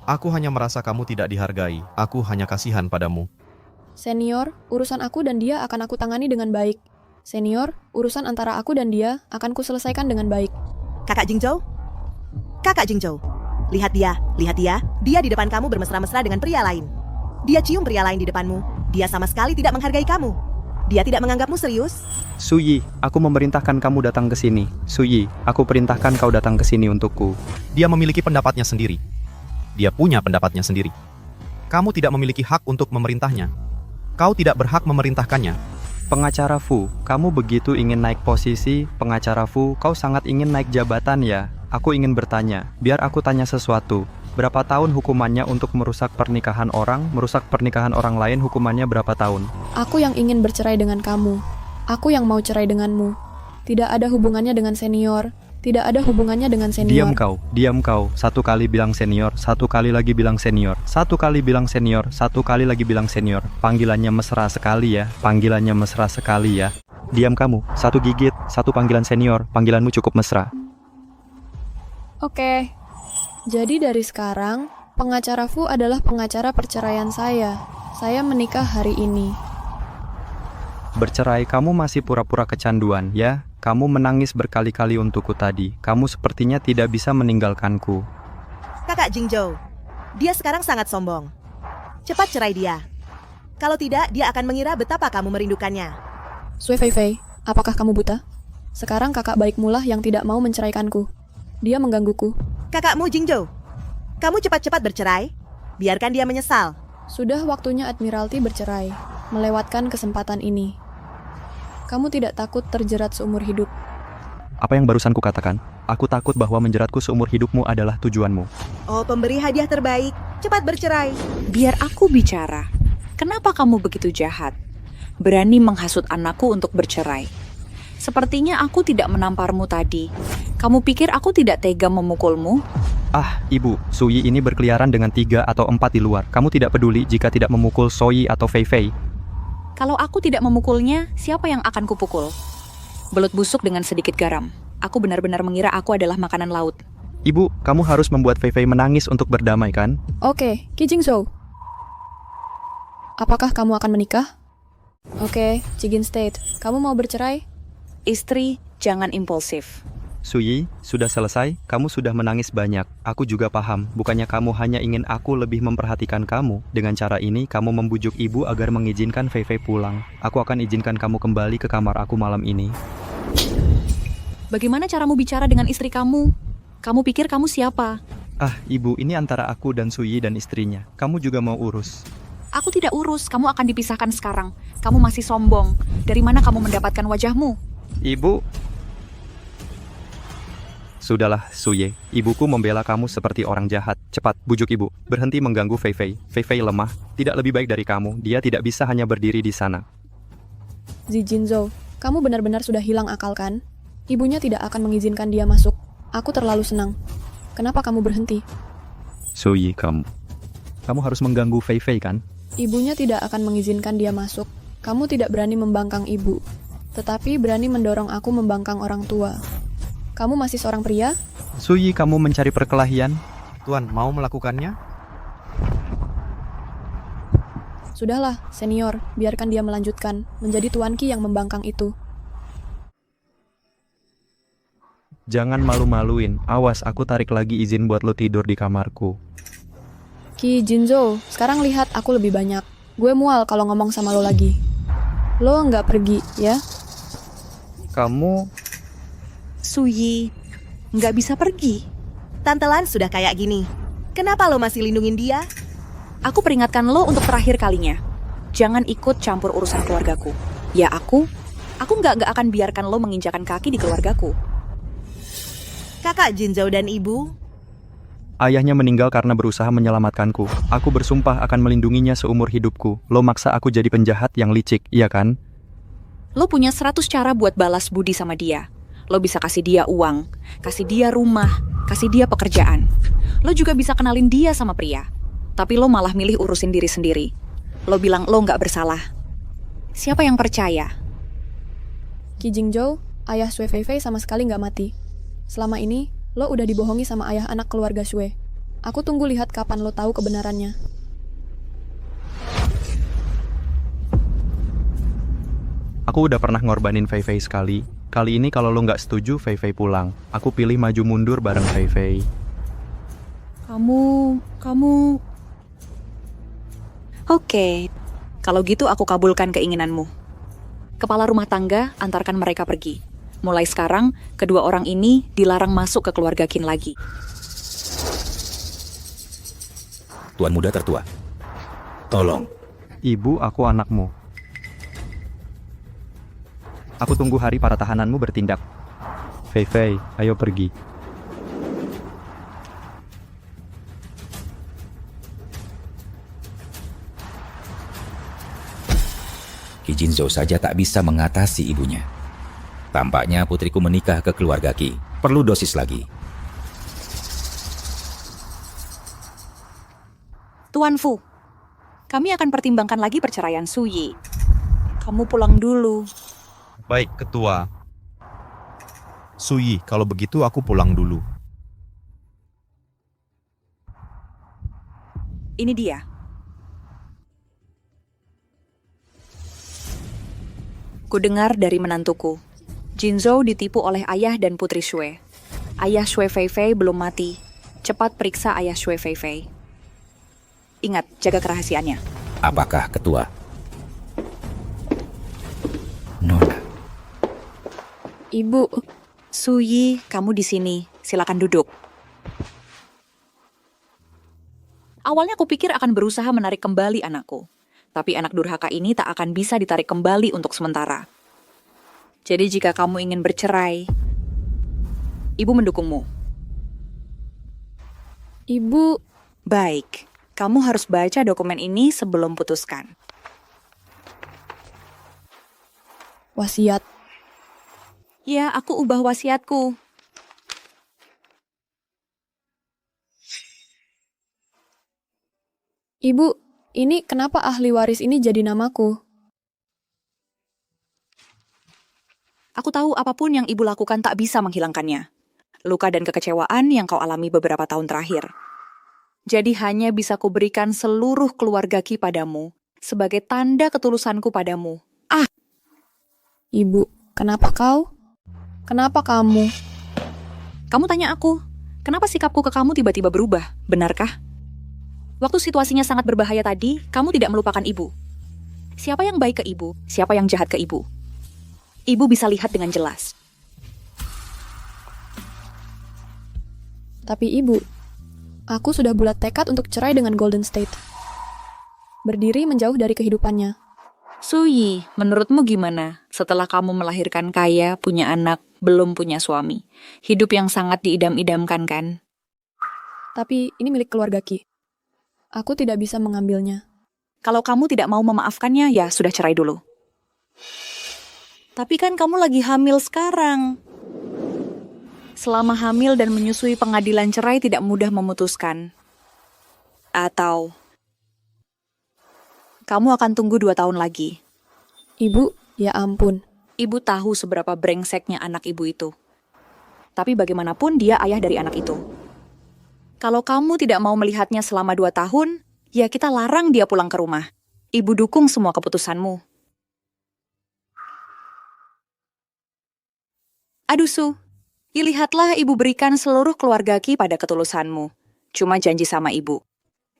Aku hanya merasa kamu tidak dihargai. Aku hanya kasihan padamu. Senior, urusan aku dan dia akan aku tangani dengan baik. Senior, urusan antara aku dan dia akan kuselesaikan dengan baik. Kakak Jingzhou? Kakak Jingzhou, lihat dia. Dia di depan kamu bermesra-mesra dengan pria lain. Dia cium pria lain di depanmu. Dia sama sekali tidak menghargai kamu. Dia tidak menganggapmu serius. Suyi, aku memerintahkan kamu datang ke sini. Suyi, aku perintahkan kau datang ke sini untukku. Dia memiliki pendapatnya sendiri. Dia punya pendapatnya sendiri. Kamu tidak memiliki hak untuk memerintahnya. Kau tidak berhak memerintahkannya. Pengacara Fu, kamu begitu ingin naik posisi. Pengacara Fu, kau sangat ingin naik jabatan ya? Aku ingin bertanya, biar aku tanya sesuatu. Berapa tahun hukumannya untuk merusak pernikahan orang? Merusak pernikahan orang lain hukumannya berapa tahun? Aku yang ingin bercerai dengan kamu. Aku yang mau cerai denganmu. Tidak ada hubungannya dengan senior. Tidak ada hubungannya dengan senior. Diam kau. Satu kali bilang senior, satu kali lagi bilang senior. Satu kali bilang senior, satu kali lagi bilang senior. Panggilannya mesra sekali ya. Panggilannya mesra sekali ya. Diam kamu. Satu gigit, satu panggilan senior. Panggilanmu cukup mesra. Oke. Jadi dari sekarang, pengacara Fu adalah pengacara perceraian saya. Saya menikah hari ini. Bercerai, kamu masih pura-pura kecanduan, ya? Kamu menangis berkali-kali untukku tadi. Kamu sepertinya tidak bisa meninggalkanku. Kakak Jingzhou, dia sekarang sangat sombong. Cepat cerai dia. Kalau tidak, dia akan mengira betapa kamu merindukannya. Sui Fei Fei, apakah kamu buta? Sekarang kakak baikmulah yang tidak mau menceraikanku. Dia menggangguku. Kakakmu Jingzhou, kamu cepat-cepat bercerai. Biarkan dia menyesal. Sudah waktunya Admiralty bercerai, melewatkan kesempatan ini. Kamu tidak takut terjerat seumur hidup? Apa yang barusan kukatakan? Aku takut bahwa menjeratku seumur hidupmu adalah tujuanmu. Oh, pemberi hadiah terbaik. Cepat bercerai. Biar aku bicara. Kenapa kamu begitu jahat? Berani menghasut anakku untuk bercerai. Sepertinya aku tidak menamparmu tadi. Kamu pikir aku tidak tega memukulmu? Ah, Ibu, Suyi ini berkeliaran dengan 3 atau 4 di luar. Kamu tidak peduli jika tidak memukul Soyi atau Fei Fei. Kalau aku tidak memukulnya, siapa yang akan kupukul? Belut busuk dengan sedikit garam. Aku benar-benar mengira aku adalah makanan laut. Ibu, kamu harus membuat Fei Fei menangis untuk berdamai, kan? Oke, Qi Jingzhou. Apakah kamu akan menikah? Oke, Jigin State, kamu mau bercerai? Istri, jangan impulsif. Suyi, sudah selesai? Kamu sudah menangis banyak. Aku juga paham, bukannya kamu hanya ingin aku lebih memperhatikan kamu. Dengan cara ini, kamu membujuk ibu agar mengizinkan Fei Fei pulang. Aku akan izinkan kamu kembali ke kamar aku malam ini. Bagaimana caramu bicara dengan istri kamu? Kamu pikir kamu siapa? Ah, ibu, ini antara aku dan Suyi dan istrinya. Kamu juga mau urus? Aku tidak urus, kamu akan dipisahkan sekarang. Kamu masih sombong. Dari mana kamu mendapatkan wajahmu? Ibu... Sudahlah, Suye. Ibuku membela kamu seperti orang jahat. Cepat, bujuk ibu. Berhenti mengganggu Fei Fei. Fei Fei lemah. Tidak lebih baik dari kamu. Dia tidak bisa hanya berdiri di sana. Zi Jinzhou, kamu benar-benar sudah hilang akal kan? Ibunya tidak akan mengizinkan dia masuk. Aku terlalu senang. Kenapa kamu berhenti? Suyi, kamu harus mengganggu Fei Fei kan? Ibunya tidak akan mengizinkan dia masuk. Kamu tidak berani membangkang ibu, tetapi berani mendorong aku membangkang orang tua. Kamu masih seorang pria? Suyi, kamu mencari perkelahian? Tuan, mau melakukannya? Sudahlah, senior, biarkan dia melanjutkan, menjadi tuanki yang membangkang itu. Jangan malu-maluin. Awas, aku tarik lagi izin buat lo tidur di kamarku. Ki Jinzhou, sekarang lihat aku lebih banyak. Gue mual kalau ngomong sama lo lagi. Lo nggak pergi, ya? Kamu... Suyi, nggak bisa pergi. Tante Lan sudah kayak gini. Kenapa lo masih lindungin dia? Aku peringatkan lo untuk terakhir kalinya. Jangan ikut campur urusan keluargaku. Ya aku nggak akan biarkan lo menginjakan kaki di keluargaku. Kakak Jinzhou dan ibu, Ayahnya meninggal karena berusaha menyelamatkanku. Aku bersumpah akan melindunginya seumur hidupku. Lo maksa aku jadi penjahat yang licik, iya kan? Lo punya 100 cara buat balas budi sama dia. Lo bisa kasih dia uang, kasih dia rumah, kasih dia pekerjaan. Lo juga bisa kenalin dia sama pria. Tapi lo malah milih urusin diri sendiri. Lo bilang lo nggak bersalah. Siapa yang percaya? Ki Jinzhou, ayah Sui Fei Fei sama sekali nggak mati. Selama ini, lo udah dibohongi sama ayah anak keluarga Sui. Aku tunggu lihat kapan lo tahu kebenarannya. Aku udah pernah ngorbanin Fei Fei sekali. Kali ini kalau lo nggak setuju, Fei Fei pulang. Aku pilih maju mundur bareng Fei Fei. Kamu... Oke, kalau gitu aku kabulkan keinginanmu. Kepala rumah tangga, antarkan mereka pergi. Mulai sekarang, kedua orang ini dilarang masuk ke keluarga Qin lagi. Tuan muda tertua, tolong. Ibu, aku anakmu. Aku tunggu hari para tahananmu bertindak. Fei Fei, ayo pergi. Ki Jinzhou saja tak bisa mengatasi ibunya. Tampaknya putriku menikah ke keluarga Qi. Perlu dosis lagi. Tuan Fu, kami akan pertimbangkan lagi perceraian Suyi. Kamu pulang dulu. Baik, Ketua. Suyi, kalau begitu aku pulang dulu. Ini dia. Kudengar dari menantuku. Jinzhou ditipu oleh ayah dan putri Shui. Ayah Shui Fei Fei belum mati. Cepat periksa ayah Shui Fei Fei. Ingat, jaga kerahasiaannya. Apakah ketua? Nona. Ibu, Suyi, kamu di sini. Silakan duduk. Awalnya aku pikir akan berusaha menarik kembali anakku. Tapi anak durhaka ini tak akan bisa ditarik kembali untuk sementara. Jadi jika kamu ingin bercerai, ibu mendukungmu. ibu, Baik, kamu harus baca dokumen ini sebelum putuskan. wasiat. Ya, aku ubah wasiatku. Ibu, ini kenapa ahli waris ini jadi namaku? Aku tahu apapun yang ibu lakukan tak bisa menghilangkannya. Luka dan kekecewaan yang kau alami beberapa tahun terakhir. Jadi hanya bisa kuberikan seluruh keluarga Qi padamu sebagai tanda ketulusanku padamu Ibu, kenapa kau? Kenapa kamu? Kamu tanya aku, kenapa sikapku ke kamu tiba-tiba berubah? Benarkah? Waktu situasinya sangat berbahaya tadi, kamu tidak melupakan ibu. Siapa yang baik ke ibu? Siapa yang jahat ke ibu? Ibu bisa lihat dengan jelas. Tapi ibu, aku sudah bulat tekad untuk cerai dengan Golden State. Berdiri menjauh dari kehidupannya. Suyi, menurutmu gimana? Setelah kamu melahirkan kaya, punya anak, belum punya suami. Hidup yang sangat diidam-idamkan kan? Tapi ini milik keluarga Ki. Aku tidak bisa mengambilnya. Kalau kamu tidak mau memaafkannya, ya sudah cerai dulu. Tapi kan kamu lagi hamil sekarang. Selama hamil dan menyusui, pengadilan cerai tidak mudah memutuskan. Atau kamu akan tunggu 2 tahun lagi. Ibu, ya ampun. Ibu tahu seberapa brengseknya anak ibu itu. Tapi bagaimanapun dia ayah dari anak itu. Kalau kamu tidak mau melihatnya selama 2 tahun, ya kita larang dia pulang ke rumah. Ibu dukung semua keputusanmu. Aduh Su, lihatlah ibu berikan seluruh keluarga Ki pada ketulusanmu. Cuma janji sama ibu.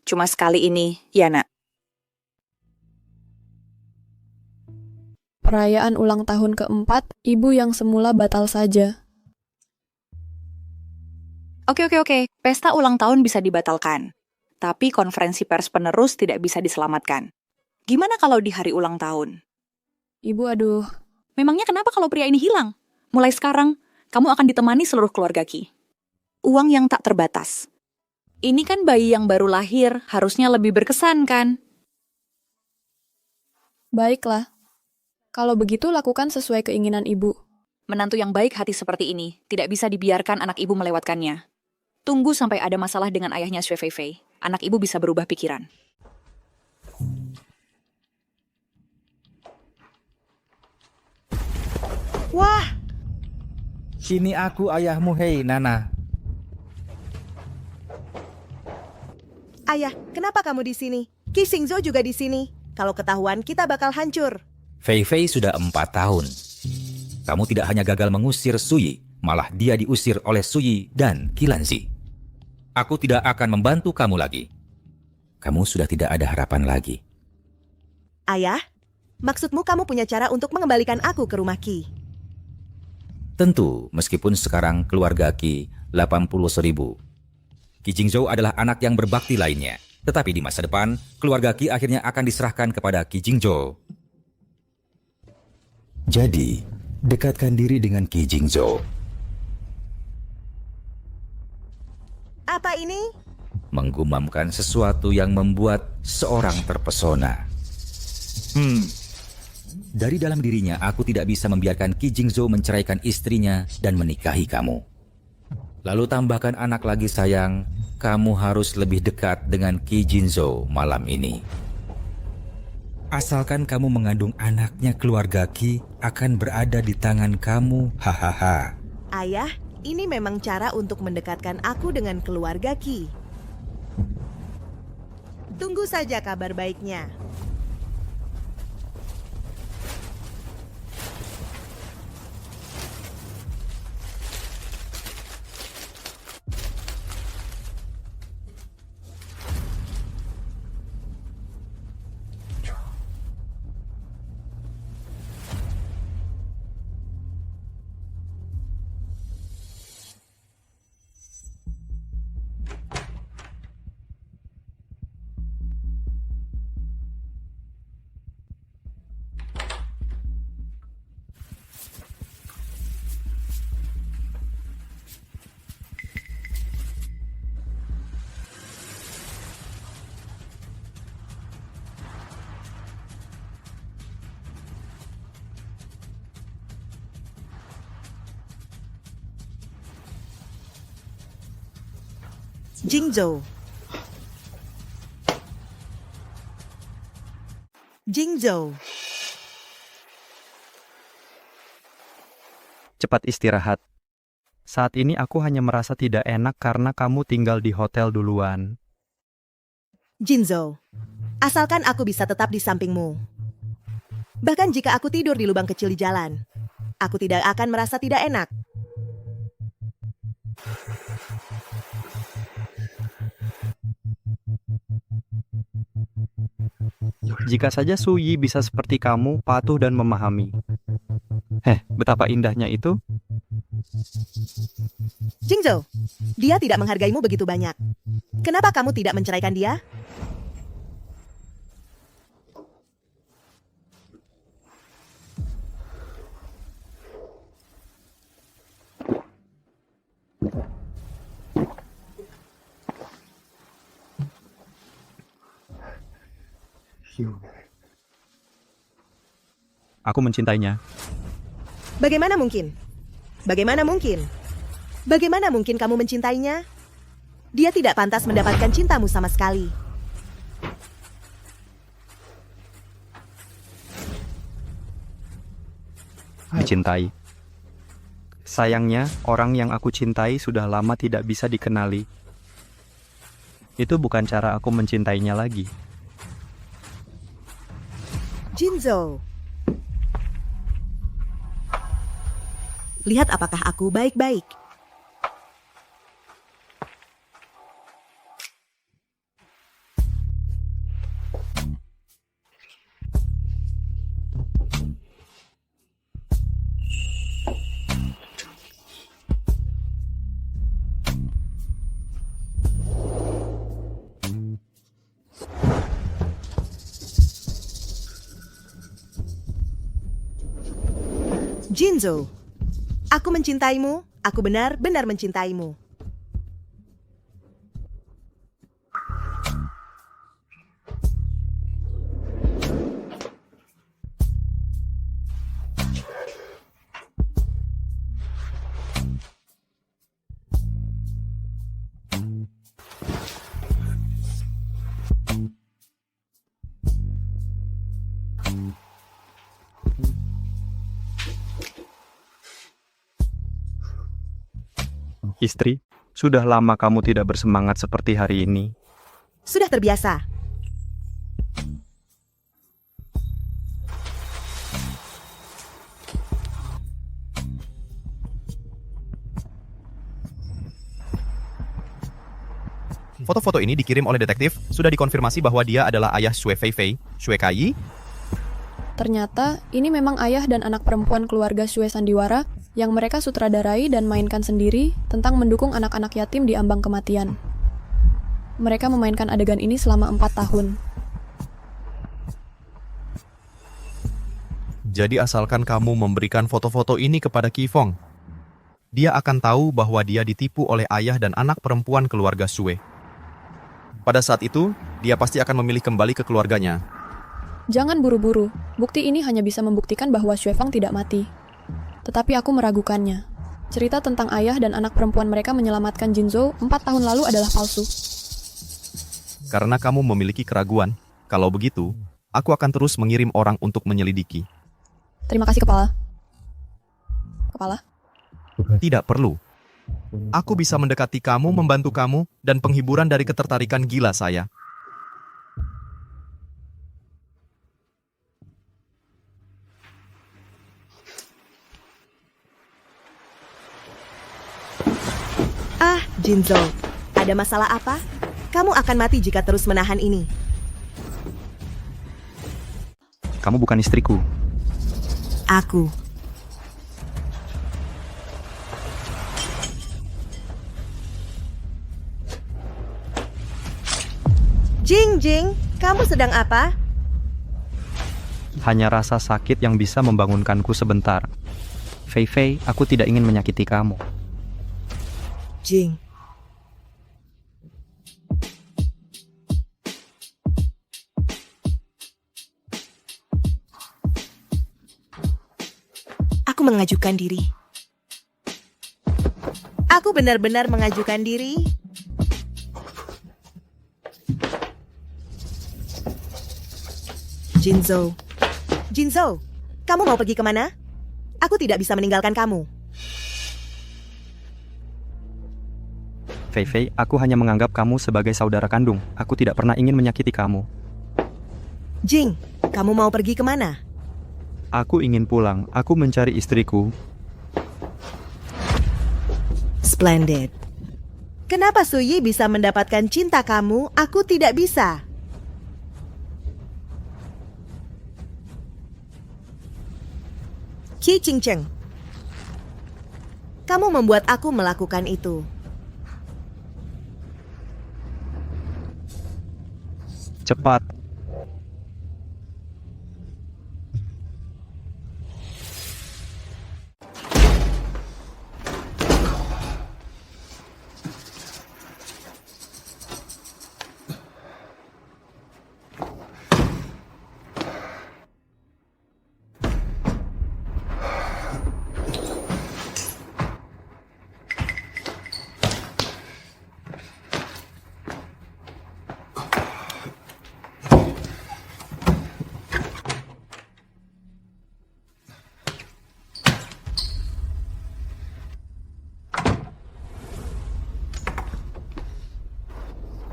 Cuma sekali ini, ya nak. Perayaan ulang tahun keempat, ibu yang semula batal saja. Oke. Pesta ulang tahun bisa dibatalkan. Tapi konferensi pers penerus tidak bisa diselamatkan. Gimana kalau di hari ulang tahun? Ibu aduh, Memangnya kenapa kalau pria ini hilang? Mulai sekarang, kamu akan ditemani seluruh keluarga Ki. Uang yang tak terbatas. Ini kan bayi yang baru lahir, harusnya lebih berkesan kan? baiklah. Kalau begitu lakukan sesuai keinginan ibu. Menantu yang baik hati seperti ini, tidak bisa dibiarkan anak ibu melewatkannya. Tunggu sampai ada masalah dengan ayahnya Xue Feifei. Anak ibu bisa berubah pikiran. Wah, Ini aku ayahmu, hei Nana. ayah, kenapa kamu di sini? Qi Xingzhou juga di sini. Kalau ketahuan, kita bakal hancur. Fei Fei sudah 4 tahun. Kamu tidak hanya gagal mengusir Suyi, malah dia diusir oleh Suyi dan Qilanzi. Aku tidak akan membantu kamu lagi. Kamu sudah tidak ada harapan lagi. Ayah, maksudmu kamu punya cara untuk mengembalikan aku ke rumah Qi? Tentu, meskipun sekarang keluarga Qi 80.000. Qi Jingzhou adalah anak yang berbakti lainnya. Tetapi di masa depan, keluarga Qi akhirnya akan diserahkan kepada Qi Jingzhou. Jadi, dekatkan diri dengan Qi Jingzhou. Apa ini? Menggumamkan sesuatu yang membuat seorang terpesona. Dari dalam dirinya, aku tidak bisa membiarkan Qi Jingzhou menceraikan istrinya dan menikahi kamu. Lalu tambahkan anak lagi sayang, kamu harus lebih dekat dengan Qi Jingzhou malam ini. Asalkan kamu mengandung anaknya, keluarga Qi akan berada di tangan kamu, hahaha. Ayah, ini memang cara untuk mendekatkan aku dengan keluarga Qi. Tunggu saja kabar baiknya. Jingzhou. Jingzhou. Cepat istirahat. Saat ini aku hanya merasa tidak enak karena kamu tinggal di hotel duluan. Jingzhou, asalkan aku bisa tetap di sampingmu. Bahkan jika aku tidur di lubang kecil di jalan, aku tidak akan merasa tidak enak. Jika saja Suyi bisa seperti kamu, patuh dan memahami. Betapa indahnya itu. Jingzhou, dia tidak menghargaimu begitu banyak. Kenapa kamu tidak menceraikan dia? Aku mencintainya. Bagaimana mungkin? Bagaimana mungkin? Bagaimana mungkin kamu mencintainya? Dia tidak pantas mendapatkan cintamu sama sekali. Dicintai. Sayangnya, orang yang aku cintai sudah lama tidak bisa dikenali. Itu bukan cara aku mencintainya lagi. Jingzhou, lihat apakah aku baik-baik. Jingzhou, aku mencintaimu, aku benar-benar mencintaimu. Istri, sudah lama kamu tidak bersemangat seperti hari ini. Sudah terbiasa. Foto-foto ini dikirim oleh detektif, sudah dikonfirmasi bahwa dia adalah ayah Xue Feifei, Xue Kai. Ternyata ini memang ayah dan anak perempuan keluarga Xue Sandiwara yang mereka sutradarai dan mainkan sendiri tentang mendukung anak-anak yatim di ambang kematian. Mereka memainkan adegan ini selama 4 tahun. Jadi asalkan kamu memberikan foto-foto ini kepada Qifeng, dia akan tahu bahwa dia ditipu oleh ayah dan anak perempuan keluarga Xue. Pada saat itu, dia pasti akan memilih kembali ke keluarganya. Jangan buru-buru, bukti ini hanya bisa membuktikan bahwa Xue Fang tidak mati. Tetapi aku meragukannya. Cerita tentang ayah dan anak perempuan mereka menyelamatkan Jingzhou 4 tahun lalu adalah palsu. Karena kamu memiliki keraguan, kalau begitu, aku akan terus mengirim orang untuk menyelidiki. Terima kasih, Kepala. Kepala? Tidak perlu. Aku bisa mendekati kamu, membantu kamu, dan penghiburan dari ketertarikan gila saya. Ah, Jingzhou, ada masalah apa? Kamu akan mati jika terus menahan ini. Kamu bukan istriku. Aku. Jing, kamu sedang apa? Hanya rasa sakit yang bisa membangunkanku sebentar. Fei Fei, aku tidak ingin menyakiti kamu. Jing. Aku mengajukan diri. Aku benar-benar mengajukan diri. Jingzhou, kamu mau pergi kemana? Aku tidak bisa meninggalkan kamu. Fei Fei, aku hanya menganggap kamu sebagai saudara kandung. Aku tidak pernah ingin menyakiti kamu. Jing, kamu mau pergi kemana? Aku ingin pulang. Aku mencari istriku. Splendid. Kenapa Suyi bisa mendapatkan cinta kamu, aku tidak bisa? Qi Qingcheng, kamu membuat aku melakukan itu. Cepat.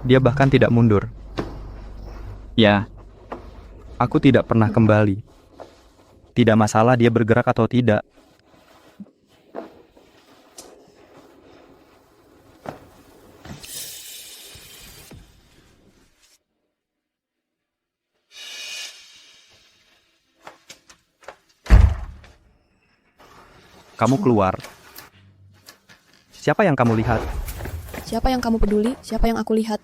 Dia bahkan tidak mundur. Ya, aku tidak pernah kembali. Tidak masalah dia bergerak atau tidak. Kamu keluar. Siapa yang kamu lihat? Siapa yang kamu peduli? Siapa yang aku lihat?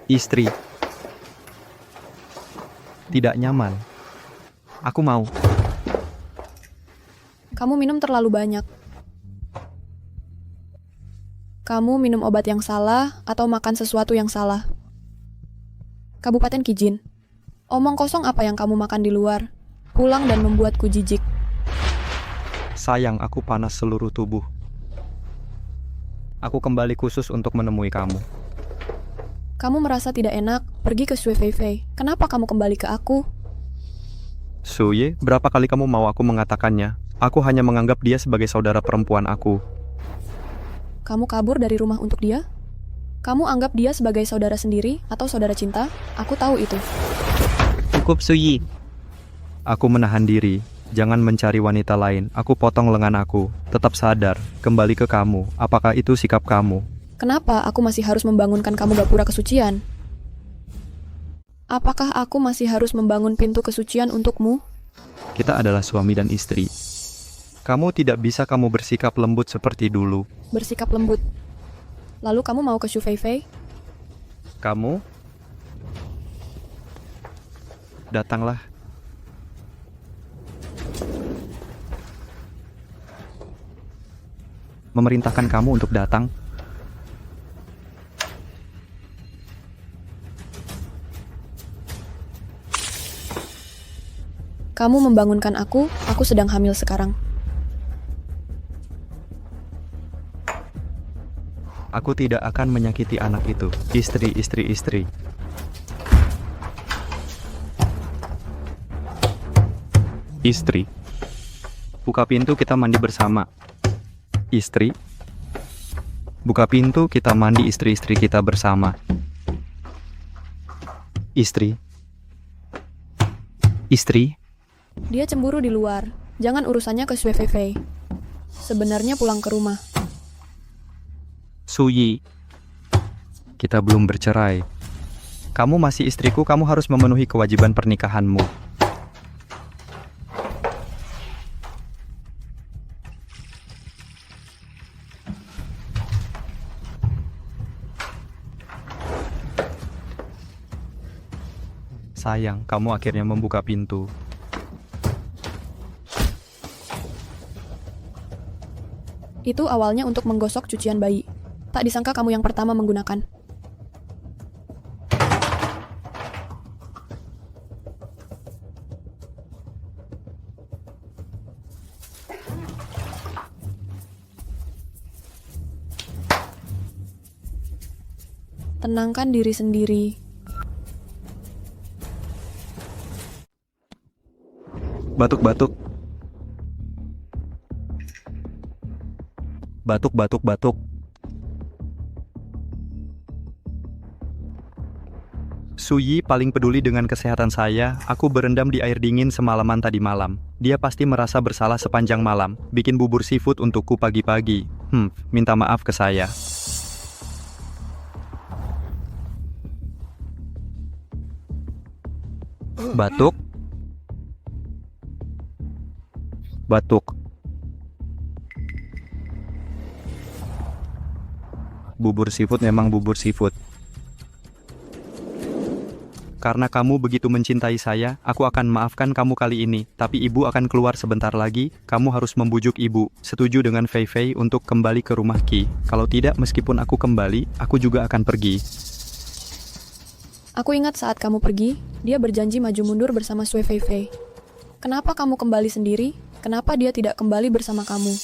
Istri. Tidak nyaman. Aku mau. Kamu minum terlalu banyak. Kamu minum obat yang salah atau makan sesuatu yang salah. Kabupaten Kijin. Omong kosong apa yang kamu makan di luar? Pulang dan membuatku jijik. Sayang, aku panas seluruh tubuh. Aku kembali khusus untuk menemui kamu. Kamu merasa tidak enak, pergi ke Sui Fei Fei. Kenapa kamu kembali ke aku? Suye, berapa kali kamu mau aku mengatakannya? Aku hanya menganggap dia sebagai saudara perempuan aku. Kamu kabur dari rumah untuk dia? Kamu anggap dia sebagai saudara sendiri atau saudara cinta? Aku tahu itu. Cukup, Suyi. Aku menahan diri. Jangan mencari wanita lain. Aku potong lengan aku. Tetap sadar. Kembali ke kamu. Apakah itu sikap kamu? Kenapa aku masih harus membangunkan kamu gapura kesucian? Apakah aku masih harus membangun pintu kesucian untukmu? Kita adalah suami dan istri. Kamu tidak bisa kamu bersikap lembut seperti dulu. Bersikap lembut. Lalu kamu mau ke Shu Fei Fei? Kamu? Datanglah. Memerintahkan kamu untuk datang. Kamu membangunkan aku sedang hamil sekarang. Aku tidak akan menyakiti anak itu. Istri. Istri. Buka pintu, kita mandi bersama. Istri. Buka pintu, kita mandi istri-istri kita bersama. Istri. Dia cemburu di luar. Jangan urusannya ke Sui Fei Fei. Sebenarnya pulang ke rumah. Suyi. Kita belum bercerai. Kamu masih istriku, kamu harus memenuhi kewajiban pernikahanmu. Sayang, kamu akhirnya membuka pintu. Itu awalnya untuk menggosok cucian bayi. Tak disangka kamu yang pertama menggunakan. Tenangkan diri sendiri. Batuk. Suyi paling peduli dengan kesehatan saya. Aku berendam di air dingin semalaman tadi malam. Dia pasti merasa bersalah sepanjang malam. Bikin bubur seafood untukku pagi-pagi. Minta maaf ke saya. Batuk. Batuk. Bubur seafood memang bubur seafood. Karena kamu begitu mencintai saya, aku akan maafkan kamu kali ini. Tapi ibu akan keluar sebentar lagi. Kamu harus membujuk ibu. Setuju dengan Fei Fei untuk kembali ke rumah Qi. Kalau tidak, meskipun aku kembali, aku juga akan pergi. Aku ingat saat kamu pergi, dia berjanji maju mundur bersama Sui Fei Fei. Kenapa kamu kembali sendiri? Kenapa dia tidak kembali bersama kamu?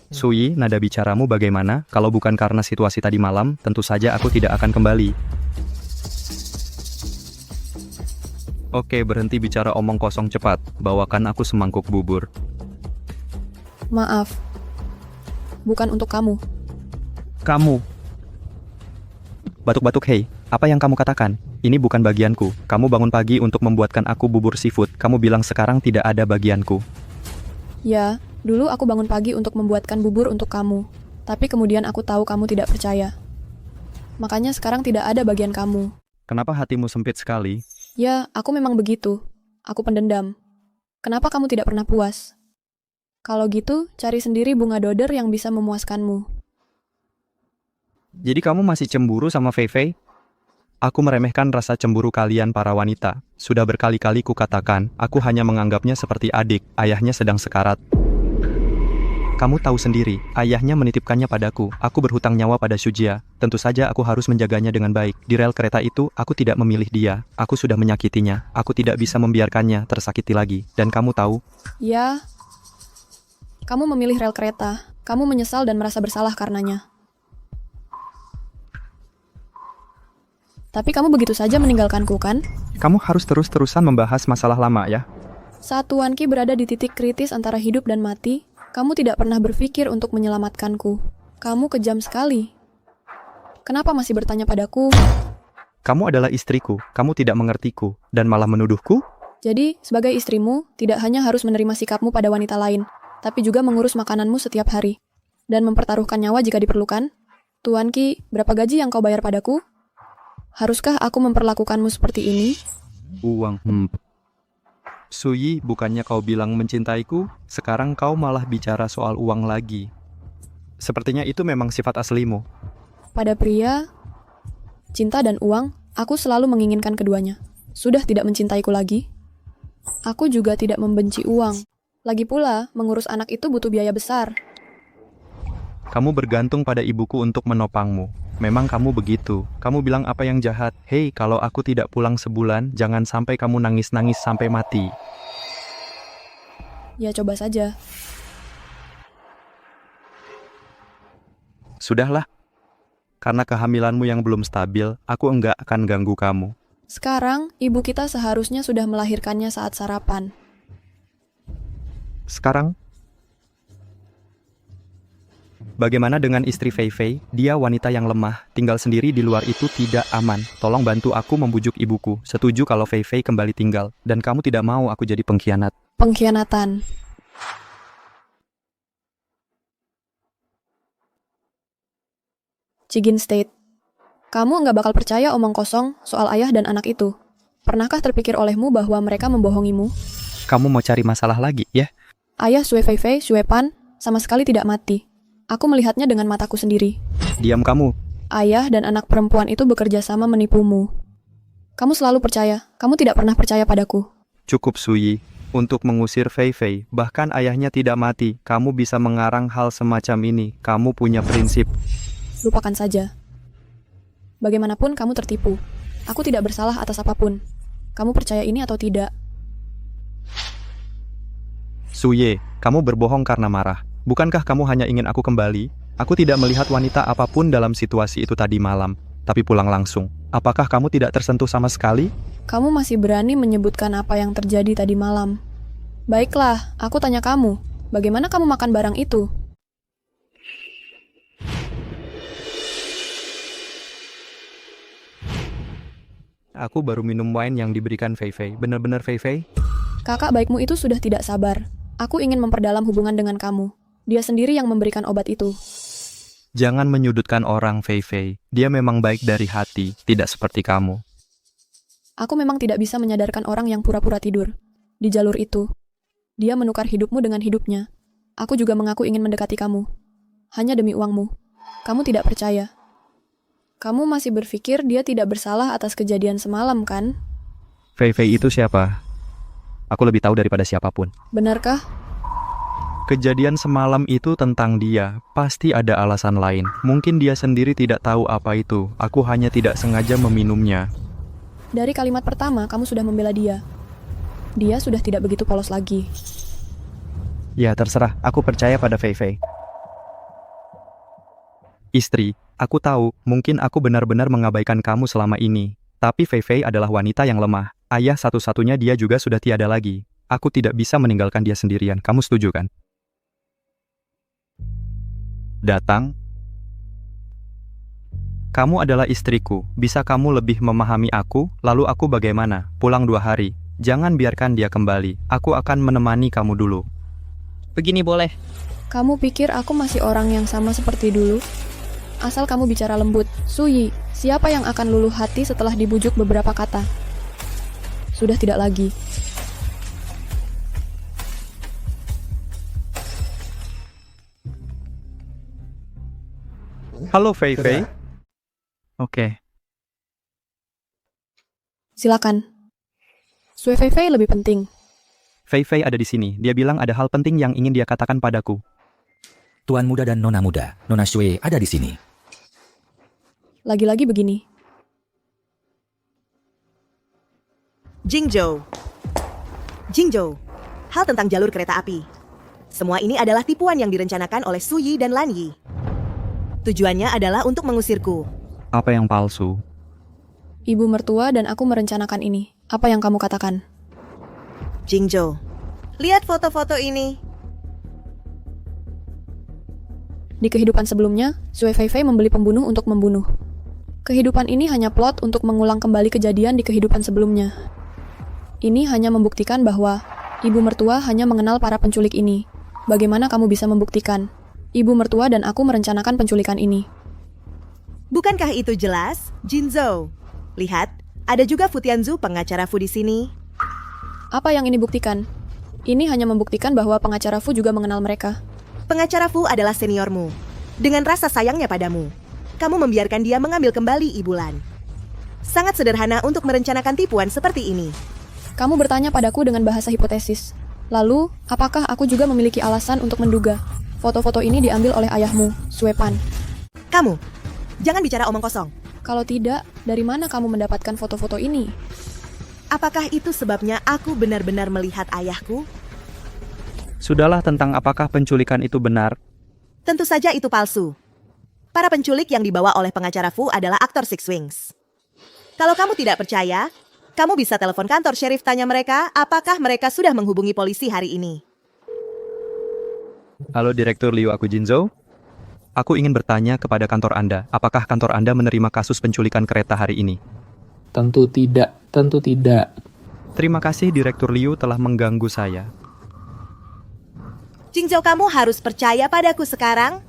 Suyi, nada bicaramu bagaimana? Kalau bukan karena situasi tadi malam, tentu saja aku tidak akan kembali. Oke, berhenti bicara omong kosong cepat. Bawakan aku semangkuk bubur. Maaf. Bukan untuk kamu. Kamu. Batuk-batuk, hei. Apa yang kamu katakan? Ini bukan bagianku. Kamu bangun pagi untuk membuatkan aku bubur seafood. Kamu bilang sekarang tidak ada bagianku. Ya, dulu aku bangun pagi untuk membuatkan bubur untuk kamu. Tapi kemudian aku tahu kamu tidak percaya. Makanya sekarang tidak ada bagian kamu. Kenapa hatimu sempit sekali? Ya, aku memang begitu. Aku pendendam. Kenapa kamu tidak pernah puas? Kalau gitu, cari sendiri bunga doder yang bisa memuaskanmu. Jadi kamu masih cemburu sama Fei Fei? Aku meremehkan rasa cemburu kalian para wanita. Sudah berkali-kali kukatakan, aku hanya menganggapnya seperti adik, ayahnya sedang sekarat. Kamu tahu sendiri, ayahnya menitipkannya padaku. Aku berhutang nyawa pada Shujia. Tentu saja aku harus menjaganya dengan baik. Di rel kereta itu, aku tidak memilih dia. Aku sudah menyakitinya. Aku tidak bisa membiarkannya tersakiti lagi. Dan kamu tahu? Ya, kamu memilih rel kereta. Kamu menyesal dan merasa bersalah karenanya. Tapi kamu begitu saja meninggalkanku, kan? Kamu harus terus-terusan membahas masalah lama ya? Saat Tuan Qi berada di titik kritis antara hidup dan mati, kamu tidak pernah berpikir untuk menyelamatkanku. Kamu kejam sekali. Kenapa masih bertanya padaku? Kamu adalah istriku, kamu tidak mengertiku, dan malah menuduhku? Jadi, sebagai istrimu, tidak hanya harus menerima sikapmu pada wanita lain, tapi juga mengurus makananmu setiap hari, dan mempertaruhkan nyawa jika diperlukan. Tuan Qi, berapa gaji yang kau bayar padaku? Haruskah aku memperlakukanmu seperti ini? Uang. Suyi, bukannya kau bilang mencintaiku, sekarang kau malah bicara soal uang lagi. Sepertinya itu memang sifat aslimu. Pada pria, cinta dan uang, aku selalu menginginkan keduanya. Sudah tidak mencintaiku lagi. Aku juga tidak membenci uang. Lagi pula, mengurus anak itu butuh biaya besar. Kamu bergantung pada ibuku untuk menopangmu. Memang kamu begitu. Kamu bilang apa yang jahat. Hei, kalau aku tidak pulang sebulan, jangan sampai kamu nangis-nangis sampai mati. Ya, coba saja. Sudahlah. Karena kehamilanmu yang belum stabil, aku enggak akan ganggu kamu. Sekarang, ibu kita seharusnya sudah melahirkannya saat sarapan. Sekarang? Bagaimana dengan istri Fei Fei? Dia wanita yang lemah, tinggal sendiri di luar itu tidak aman. Tolong bantu aku membujuk ibuku. Setuju kalau Fei Fei kembali tinggal. Dan kamu tidak mau aku jadi pengkhianat. Pengkhianatan. Cigin State. Kamu nggak bakal percaya omong kosong soal ayah dan anak itu. Pernahkah terpikir olehmu bahwa mereka membohongimu? Kamu mau cari masalah lagi, ya? Ayah Sui Fei Fei, Sui Pan, sama sekali tidak mati. Aku melihatnya dengan mataku sendiri. Diam kamu. Ayah dan anak perempuan itu bekerja sama menipumu. Kamu selalu percaya, kamu tidak pernah percaya padaku. Cukup Suyi. Untuk mengusir Fei Fei, bahkan ayahnya tidak mati. Kamu bisa mengarang hal semacam ini. Kamu punya prinsip. Lupakan saja. Bagaimanapun kamu tertipu. Aku tidak bersalah atas apapun. Kamu percaya ini atau tidak? Suye, kamu berbohong karena marah. Bukankah kamu hanya ingin aku kembali? Aku tidak melihat wanita apapun dalam situasi itu tadi malam, tapi pulang langsung. Apakah kamu tidak tersentuh sama sekali? Kamu masih berani menyebutkan apa yang terjadi tadi malam. Baiklah, aku tanya kamu. Bagaimana kamu makan barang itu? Aku baru minum wine yang diberikan Fei Fei. Benar-benar Fei Fei? Kakak baikmu itu sudah tidak sabar. Aku ingin memperdalam hubungan dengan kamu. Dia sendiri yang memberikan obat itu. Jangan menyudutkan orang, Fei Fei. Dia memang baik dari hati, tidak seperti kamu. Aku memang tidak bisa menyadarkan orang yang pura-pura tidur. Di jalur itu, dia menukar hidupmu dengan hidupnya. Aku juga mengaku ingin mendekati kamu. Hanya demi uangmu. Kamu tidak percaya. Kamu masih berpikir dia tidak bersalah atas kejadian semalam, kan? Fei Fei itu siapa? Aku lebih tahu daripada siapapun. Benarkah? Kejadian semalam itu tentang dia. Pasti ada alasan lain. Mungkin dia sendiri tidak tahu apa itu. Aku hanya tidak sengaja meminumnya. Dari kalimat pertama, kamu sudah membela dia. Dia sudah tidak begitu polos lagi. Ya, terserah. Aku percaya pada Fei Fei. Istri, aku tahu, mungkin aku benar-benar mengabaikan kamu selama ini. Tapi Fei Fei adalah wanita yang lemah. Ayah satu-satunya dia juga sudah tiada lagi. Aku tidak bisa meninggalkan dia sendirian. Kamu setuju kan? Datang. Kamu adalah istriku. Bisa kamu lebih memahami aku? Lalu aku bagaimana? Pulang 2 hari. Jangan biarkan dia kembali. Aku akan menemani kamu dulu. Begini boleh. Kamu pikir aku masih orang yang sama seperti dulu? Asal kamu bicara lembut. Suyi, siapa yang akan luluh hati setelah dibujuk beberapa kata? Sudah tidak lagi. Halo Fei Fei. Oke. Silakan. Sui Fei Fei lebih penting. Fei Fei ada di sini. Dia bilang ada hal penting yang ingin dia katakan padaku. Tuan muda dan nona muda, Nona Shui ada di sini. Lagi-lagi begini. Jingzhou. Jingzhou, hal tentang jalur kereta api. Semua ini adalah tipuan yang direncanakan oleh Su Yi dan Lan Yi. Tujuannya adalah untuk mengusirku. Apa yang palsu? Ibu mertua dan aku merencanakan ini. Apa yang kamu katakan? Jingzhou, lihat foto-foto ini. Di kehidupan sebelumnya, Sui Fei Fei membeli pembunuh untuk membunuh. Kehidupan ini hanya plot untuk mengulang kembali kejadian di kehidupan sebelumnya. Ini hanya membuktikan bahwa ibu mertua hanya mengenal para penculik ini. Bagaimana kamu bisa membuktikan? Ibu mertua dan aku merencanakan penculikan ini. Bukankah itu jelas, Jingzhou? Lihat, ada juga Fu Tianzu, pengacara Fu di sini. Apa yang ini buktikan? Ini hanya membuktikan bahwa pengacara Fu juga mengenal mereka. Pengacara Fu adalah seniormu. Dengan rasa sayangnya padamu, kamu membiarkan dia mengambil kembali Ibu Lan. Sangat sederhana untuk merencanakan tipuan seperti ini. Kamu bertanya padaku dengan bahasa hipotesis. Lalu, apakah aku juga memiliki alasan untuk menduga foto-foto ini diambil oleh ayahmu, Sui Pan? Kamu, jangan bicara omong kosong. Kalau tidak, dari mana kamu mendapatkan foto-foto ini? Apakah itu sebabnya aku benar-benar melihat ayahku? Sudahlah tentang apakah penculikan itu benar. Tentu saja itu palsu. Para penculik yang dibawa oleh pengacara Fu adalah aktor Six Wings. Kalau kamu tidak percaya, kamu bisa telepon kantor sheriff, tanya mereka apakah mereka sudah menghubungi polisi hari ini. Halo Direktur Liu, aku Jingzhou. Aku ingin bertanya kepada kantor Anda, apakah kantor Anda menerima kasus penculikan kereta hari ini? Tentu tidak. Terima kasih Direktur Liu telah mengganggu saya. Jingzhou, kamu harus percaya padaku sekarang.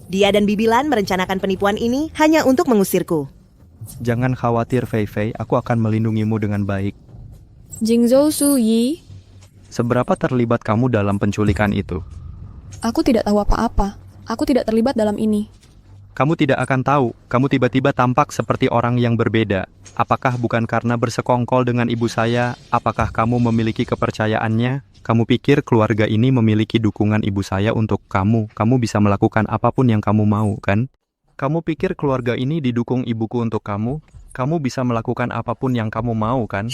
Dia dan Bibi Lan merencanakan penipuan ini hanya untuk mengusirku. Jangan khawatir Fei Fei, aku akan melindungimu dengan baik. Jingzhou Su Yi, Seberapa terlibat kamu dalam penculikan itu? aku tidak tahu apa-apa. Aku tidak terlibat dalam ini. Kamu tidak akan tahu, kamu tiba-tiba tampak seperti orang yang berbeda. Apakah bukan karena bersekongkol dengan ibu saya? Apakah kamu memiliki kepercayaannya? Kamu pikir keluarga ini memiliki dukungan ibu saya untuk kamu? Kamu bisa melakukan apapun yang kamu mau, kan? Kamu pikir keluarga ini didukung ibuku untuk kamu? Kamu bisa melakukan apapun yang kamu mau, kan?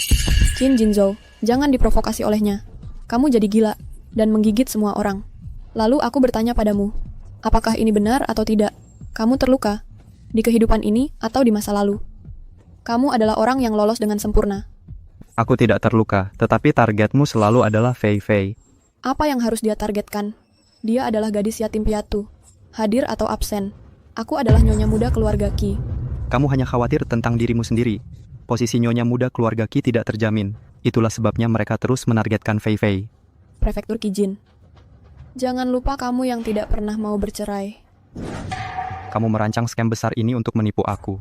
Qin Jingzhou, jangan diprovokasi olehnya. Kamu jadi gila dan menggigit semua orang. Lalu aku bertanya padamu, apakah ini benar atau tidak? Kamu terluka di kehidupan ini atau di masa lalu? Kamu adalah orang yang lolos dengan sempurna. Aku tidak terluka, tetapi targetmu selalu adalah Fei Fei. Apa yang harus dia targetkan? Dia adalah gadis yatim piatu, hadir atau absen. Aku adalah nyonya muda keluarga Qi. Kamu hanya khawatir tentang dirimu sendiri. posisi nyonya muda keluarga Qi tidak terjamin. Itulah sebabnya mereka terus menargetkan Fei Fei. Prefektur Kijin. Jangan lupa kamu yang tidak pernah mau bercerai. Kamu merancang scam besar ini untuk menipu aku.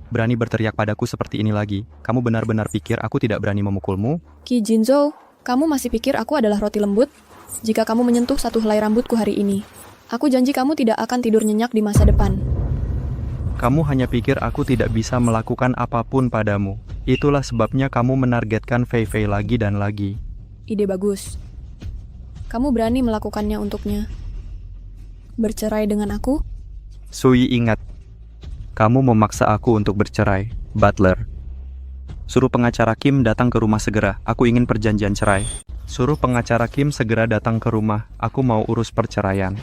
Berani berteriak padaku seperti ini lagi. Kamu benar-benar pikir aku tidak berani memukulmu? Qi Jinzhou, kamu masih pikir aku adalah roti lembut? Jika kamu menyentuh satu helai rambutku hari ini, aku janji kamu tidak akan tidur nyenyak di masa depan. Kamu hanya pikir aku tidak bisa melakukan apapun padamu. Itulah sebabnya kamu menargetkan Fei Fei lagi dan lagi. Ide bagus. Kamu berani melakukannya untuknya. Bercerai dengan aku? Sui ingat, kamu memaksa aku untuk bercerai, Butler. Suruh pengacara Kim datang ke rumah segera, aku ingin perjanjian cerai. Suruh pengacara Kim segera datang ke rumah, aku mau urus perceraian.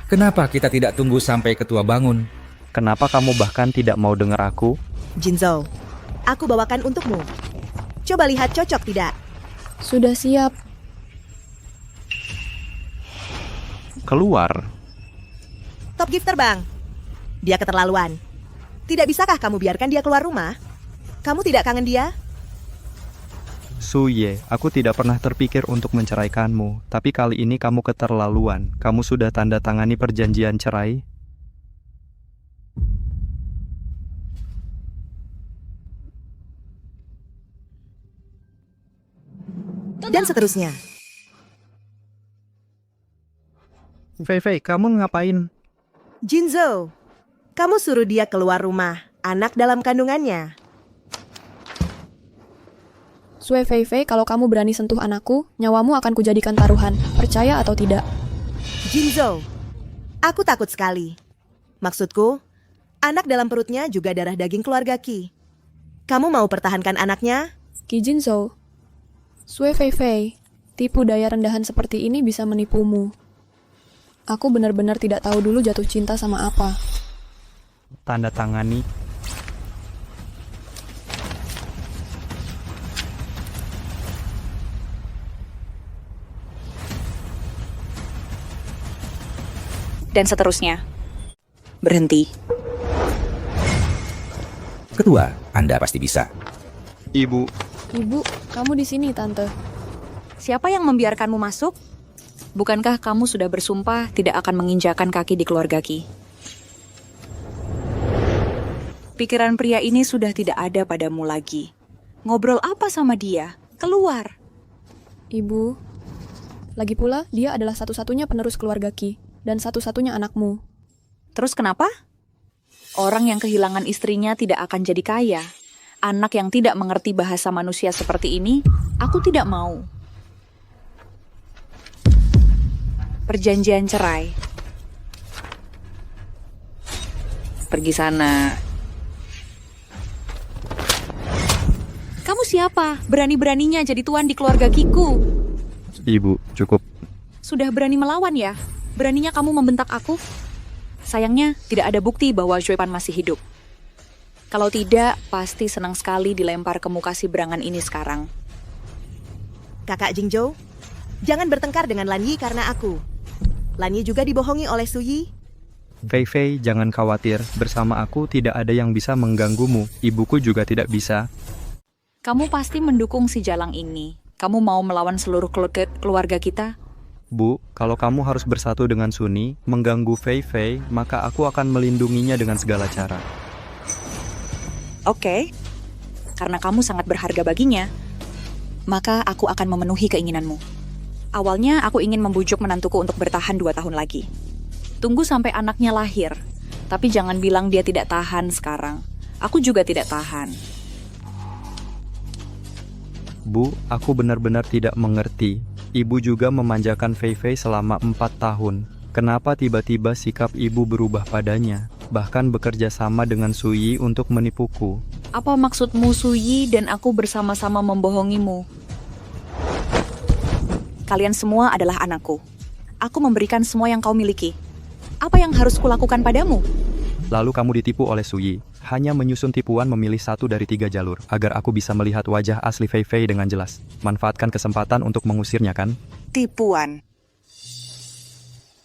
Kenapa kita tidak tunggu sampai ketua bangun? Kenapa kamu bahkan tidak mau dengar aku? Jinzhou, aku bawakan untukmu. Coba lihat cocok tidak? Sudah siap. Keluar. Top gift terbang. Dia keterlaluan. Tidak bisakah kamu biarkan dia keluar rumah? Kamu tidak kangen dia? Suye, aku tidak pernah terpikir untuk menceraikanmu, tapi kali ini kamu keterlaluan. Kamu sudah tanda tangani perjanjian cerai? Dan seterusnya. Fei Fei, kamu ngapain? Jinzhou, kamu suruh dia keluar rumah. Anak dalam kandungannya. Sui Fei Fei, kalau kamu berani sentuh anakku, nyawamu akan kujadikan taruhan. Percaya atau tidak? Jinzhou, aku takut sekali. Maksudku, anak dalam perutnya juga darah daging keluarga Qi. Kamu mau pertahankan anaknya? Qi Jinzhou, Sui Fei Fei, tipu daya rendahan seperti ini bisa menipumu. Aku benar-benar tidak tahu dulu jatuh cinta sama apa. Tanda tangani. Dan seterusnya. Berhenti. Ketua, Anda pasti bisa. Ibu, Ibu, kamu di sini, Tante. Siapa yang membiarkanmu masuk? Bukankah kamu sudah bersumpah tidak akan menginjakan kaki di keluarga Qi? Pikiran pria ini sudah tidak ada padamu lagi. Ngobrol apa sama dia? Keluar. Ibu, lagi pula dia adalah satu-satunya penerus keluarga Qi dan satu-satunya anakmu. Terus kenapa? Orang yang kehilangan istrinya tidak akan jadi kaya. Anak yang tidak mengerti bahasa manusia seperti ini, aku tidak mau. Perjanjian cerai. Pergi sana. Kamu siapa? Berani-beraninya jadi tuan di keluarga Kiku. ibu, cukup. Sudah berani melawan ya? Beraninya kamu membentak aku? Sayangnya, tidak ada bukti bahwa Xuepan masih hidup. Kalau tidak, pasti senang sekali dilempar ke muka si berangan ini sekarang. Kakak Jingzhou, jangan bertengkar dengan Lan Yi karena aku. Lan Yi juga dibohongi oleh Su Yi. Fei Fei, jangan khawatir. Bersama aku tidak ada yang bisa mengganggumu. Ibuku juga tidak bisa. Kamu pasti mendukung si Jalang ini. Kamu mau melawan seluruh keluarga kita? Bu, kalau kamu harus bersatu dengan Suni, mengganggu Fei Fei, maka aku akan melindunginya dengan segala cara. Oke. Karena kamu sangat berharga baginya, maka aku akan memenuhi keinginanmu. Awalnya aku ingin membujuk menantuku untuk bertahan 2 tahun lagi. Tunggu sampai anaknya lahir. Tapi jangan bilang dia tidak tahan sekarang. Aku juga tidak tahan. Bu, aku benar-benar tidak mengerti. Ibu juga memanjakan Fei Fei selama 4 tahun. Kenapa tiba-tiba sikap ibu berubah padanya? Bahkan bekerja sama dengan Su Yi untuk menipuku. Apa maksudmu, Su Yi dan aku bersama-sama membohongimu? Kalian semua adalah anakku. Aku memberikan semua yang kau miliki. Apa yang harus kulakukan padamu? Lalu kamu ditipu oleh Su Yi. Hanya menyusun tipuan memilih 1 dari 3 jalur, agar aku bisa melihat wajah asli Fei Fei dengan jelas. Manfaatkan kesempatan untuk mengusirnya, kan? Tipuan.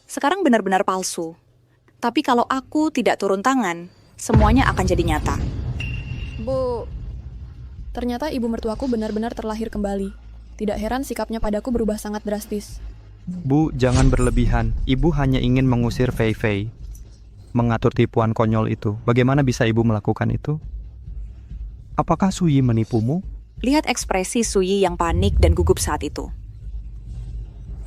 Sekarang benar-benar palsu. Tapi kalau aku tidak turun tangan, semuanya akan jadi nyata. Bu, Ternyata ibu mertuaku benar-benar terlahir kembali. Tidak heran sikapnya padaku berubah sangat drastis. Bu, jangan berlebihan. Ibu hanya ingin mengusir Fei Fei. Mengatur tipuan konyol itu. Bagaimana bisa ibu melakukan itu? Apakah Suyi menipumu? Lihat ekspresi Suyi yang panik dan gugup saat itu.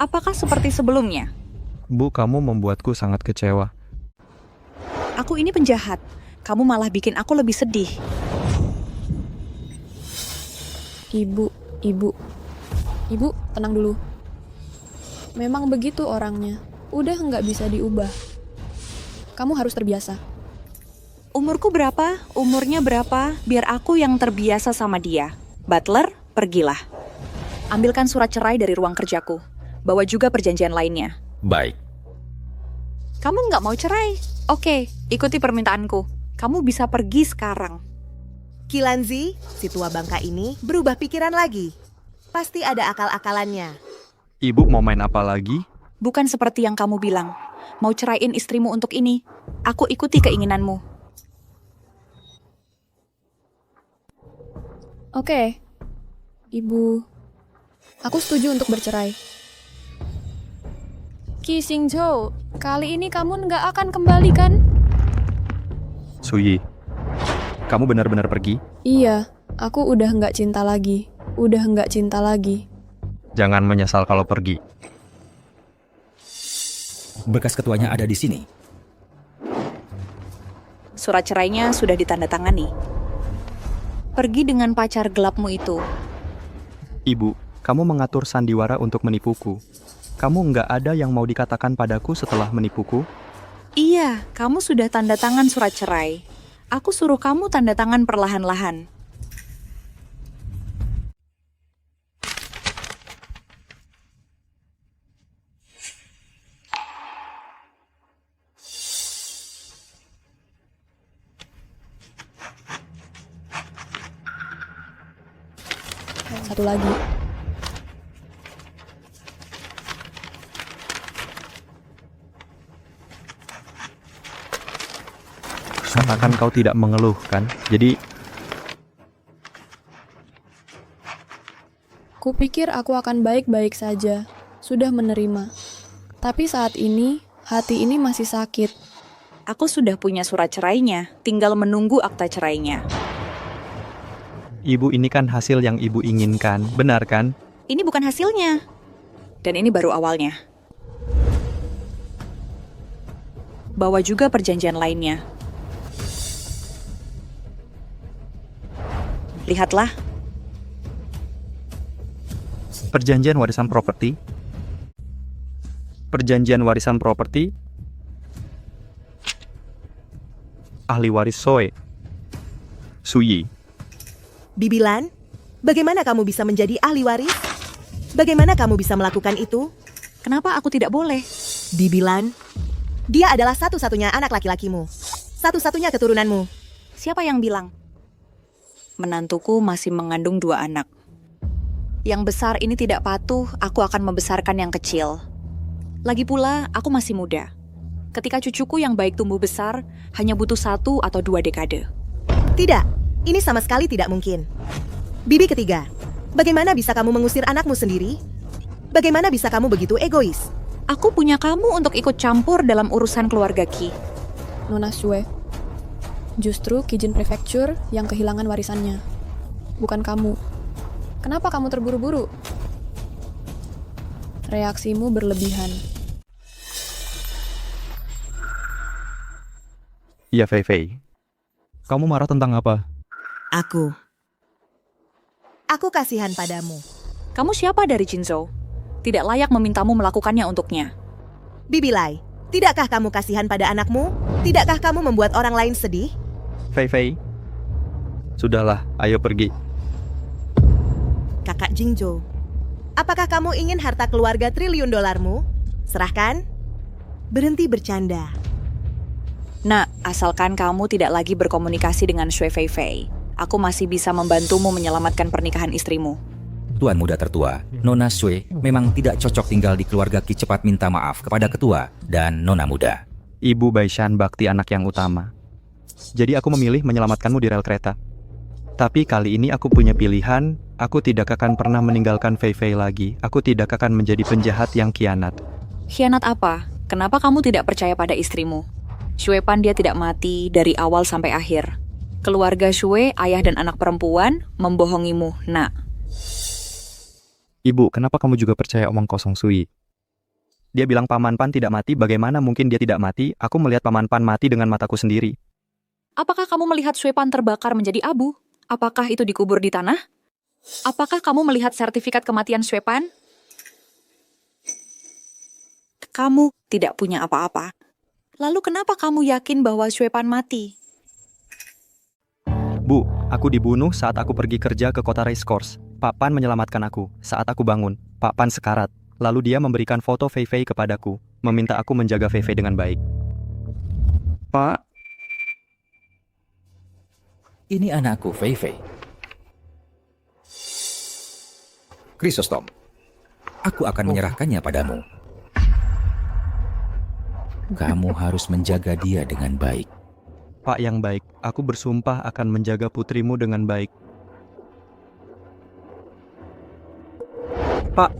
Apakah seperti sebelumnya? Bu, kamu membuatku sangat kecewa. Aku ini penjahat. Kamu malah bikin aku lebih sedih. Ibu, tenang dulu. Memang begitu orangnya. Udah nggak bisa diubah. Kamu harus terbiasa. Umurku berapa? Umurnya berapa? Biar aku yang terbiasa sama dia. Butler, pergilah. Ambilkan surat cerai dari ruang kerjaku. Bawa juga perjanjian lainnya. Baik. Kamu nggak mau cerai? Oke, ikuti permintaanku. Kamu bisa pergi sekarang. Kilanzi, si tua bangka ini berubah pikiran lagi. Pasti ada akal-akalannya. Ibu mau main apa lagi? Bukan seperti yang kamu bilang. Mau ceraiin istrimu untuk ini. Aku ikuti keinginanmu. Oke, Ibu. Aku setuju untuk bercerai. Qi Xingzhou, kali ini kamu nggak akan kembali kan? Suyi, kamu benar-benar pergi? Iya, aku udah nggak cinta lagi. Udah nggak cinta lagi. Jangan menyesal kalau pergi. Berkas ketuanya ada di sini. Surat cerainya sudah ditandatangani. Pergi dengan pacar gelapmu itu. Ibu, kamu mengatur sandiwara untuk menipuku. Kamu nggak ada yang mau dikatakan padaku setelah menipuku? Iya, kamu sudah tanda tangan surat cerai. Aku suruh kamu tanda tangan perlahan-lahan. Satu lagi. Katakan kau tidak mengeluh, kan? Jadi, Kupikir aku akan baik-baik saja. Sudah menerima. Tapi saat ini, hati ini masih sakit. Aku sudah punya surat cerainya, tinggal menunggu akta cerainya. ibu ini kan hasil yang ibu inginkan, benar kan? Ini bukan hasilnya. Dan ini baru awalnya. Bawa juga perjanjian lainnya. Lihatlah. Perjanjian warisan properti. Perjanjian warisan properti. Ahli waris Soe. Suyi. Bibilan, bagaimana kamu bisa menjadi ahli waris? Bagaimana kamu bisa melakukan itu? Kenapa aku tidak boleh? Bibilan, dia adalah satu-satunya anak laki-lakimu. Satu-satunya keturunanmu. Siapa yang bilang? Menantuku masih mengandung 2 anak. Yang besar ini tidak patuh, aku akan membesarkan yang kecil. Lagi pula, aku masih muda. Ketika cucuku yang baik tumbuh besar, hanya butuh 1 atau 2 dekade. Tidak, ini sama sekali tidak mungkin. Bibi ketiga, bagaimana bisa kamu mengusir anakmu sendiri? Bagaimana bisa kamu begitu egois? Aku punya kamu untuk ikut campur dalam urusan keluarga Qi. Nona Sue. Justru Kijin Prefecture yang kehilangan warisannya. Bukan kamu. Kenapa kamu terburu-buru? Reaksimu berlebihan. Iya, Fei Fei. Kamu marah tentang apa? Aku kasihan padamu. Kamu siapa dari Jinzhou? Tidak layak memintamu melakukannya untuknya. Bibilai, tidakkah kamu kasihan pada anakmu? Tidakkah kamu membuat orang lain sedih? Fei Fei. Sudahlah, ayo pergi. Kakak Jingzhou, apakah kamu ingin harta keluarga triliun dolarmu? Serahkan. Berhenti bercanda. Nah, asalkan kamu tidak lagi berkomunikasi dengan Shui Fei Fei, aku masih bisa membantumu menyelamatkan pernikahan istrimu. Tuan muda tertua, Nona Sui memang tidak cocok tinggal di keluarga Qi. Cepat minta maaf kepada ketua dan Nona muda. Ibu Baishan bakti anak yang utama. Jadi aku memilih menyelamatkanmu di rel kereta. Tapi kali ini aku punya pilihan, aku tidak akan pernah meninggalkan Fei Fei lagi. Aku tidak akan menjadi penjahat yang khianat. Khianat apa? Kenapa kamu tidak percaya pada istrimu? Shue Pan dia tidak mati dari awal sampai akhir. Keluarga Shue, ayah dan anak perempuan, membohongimu, nak. Ibu, kenapa kamu juga percaya omong kosong Sui? Dia bilang Paman Pan tidak mati, bagaimana mungkin dia tidak mati? Aku melihat Paman Pan mati dengan mataku sendiri. Apakah kamu melihat Shue Pan terbakar menjadi abu? Apakah itu dikubur di tanah? Apakah kamu melihat sertifikat kematian Shue Pan? Kamu tidak punya apa-apa. Lalu kenapa kamu yakin bahwa Shue Pan mati? Bu, aku dibunuh saat aku pergi kerja ke kota Race Course. Pak Pan menyelamatkan aku. Saat aku bangun, Pak Pan sekarat. Lalu dia memberikan foto Fei Fei kepadaku, meminta aku menjaga Fei Fei dengan baik. Pak, Ini anakku, Fei Fei. Chrysostom, aku akan menyerahkannya padamu. Kamu harus menjaga dia dengan baik. Pak yang baik, aku bersumpah akan menjaga putrimu dengan baik. Pak.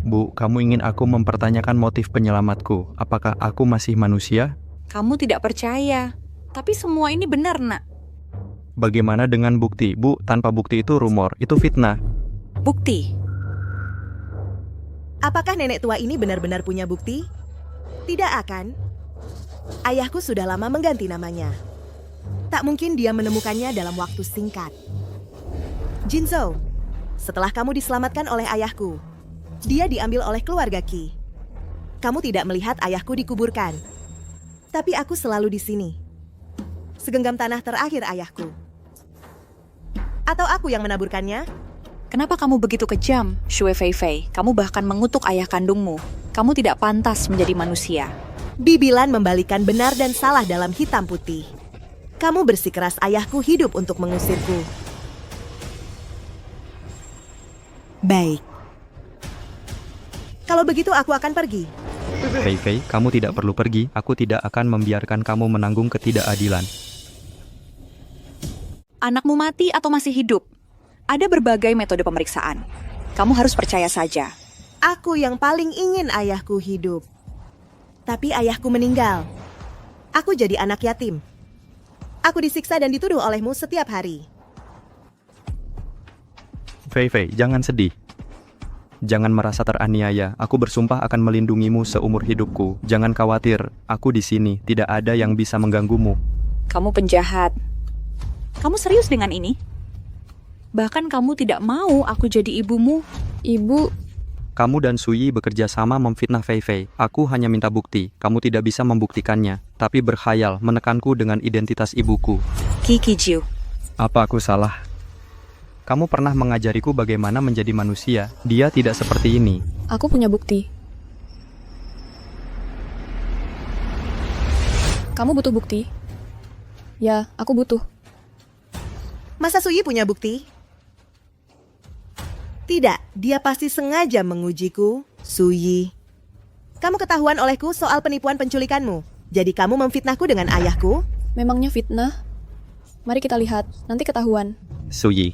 Bu, kamu ingin aku mempertanyakan motif penyelamatku. Apakah aku masih manusia? Kamu tidak percaya. Tapi semua ini benar, nak. Bagaimana dengan bukti? Bu, tanpa bukti itu rumor, itu fitnah. Bukti. Apakah nenek tua ini benar-benar punya bukti? Tidak akan. Ayahku sudah lama mengganti namanya. Tak mungkin dia menemukannya dalam waktu singkat. Jinzhou, setelah kamu diselamatkan oleh ayahku, dia diambil oleh keluarga Qi. Kamu tidak melihat ayahku dikuburkan. Tapi aku selalu di sini. Segenggam tanah terakhir ayahku. Atau aku yang menaburkannya? Kenapa kamu begitu kejam, Shue Fei Fei? Kamu bahkan mengutuk ayah kandungmu. Kamu tidak pantas menjadi manusia. Bibilan membalikan benar dan salah dalam hitam putih. Kamu bersikeras ayahku hidup untuk mengusirku. Baik. Kalau begitu aku akan pergi. Fei Fei, kamu tidak perlu pergi. Aku tidak akan membiarkan kamu menanggung ketidakadilan. Anakmu mati atau masih hidup? Ada berbagai metode pemeriksaan. Kamu harus percaya saja. Aku yang paling ingin ayahku hidup. Tapi ayahku meninggal. Aku jadi anak yatim. Aku disiksa dan dituduh olehmu setiap hari. Fei Fei, jangan sedih. Jangan merasa teraniaya. Aku bersumpah akan melindungimu seumur hidupku. Jangan khawatir, aku di sini. Tidak ada yang bisa mengganggumu. Kamu penjahat. Kamu serius dengan ini? Bahkan kamu tidak mau aku jadi ibumu. Ibu, Kamu dan Suyi bekerja sama memfitnah Fei Fei. Aku hanya minta bukti. Kamu tidak bisa membuktikannya. Tapi berkhayal menekanku dengan identitas ibuku. Qi Qijiu. Apa aku salah? Kamu pernah mengajariku bagaimana menjadi manusia. Dia tidak seperti ini. aku punya bukti. Kamu butuh bukti? Ya, aku butuh. Masa Suyi punya bukti? Tidak, dia pasti sengaja mengujiku, Suyi. Kamu ketahuan olehku soal penipuan penculikanmu. Jadi kamu memfitnahku dengan ayahku? Memangnya fitnah? Mari kita lihat, nanti ketahuan. Suyi,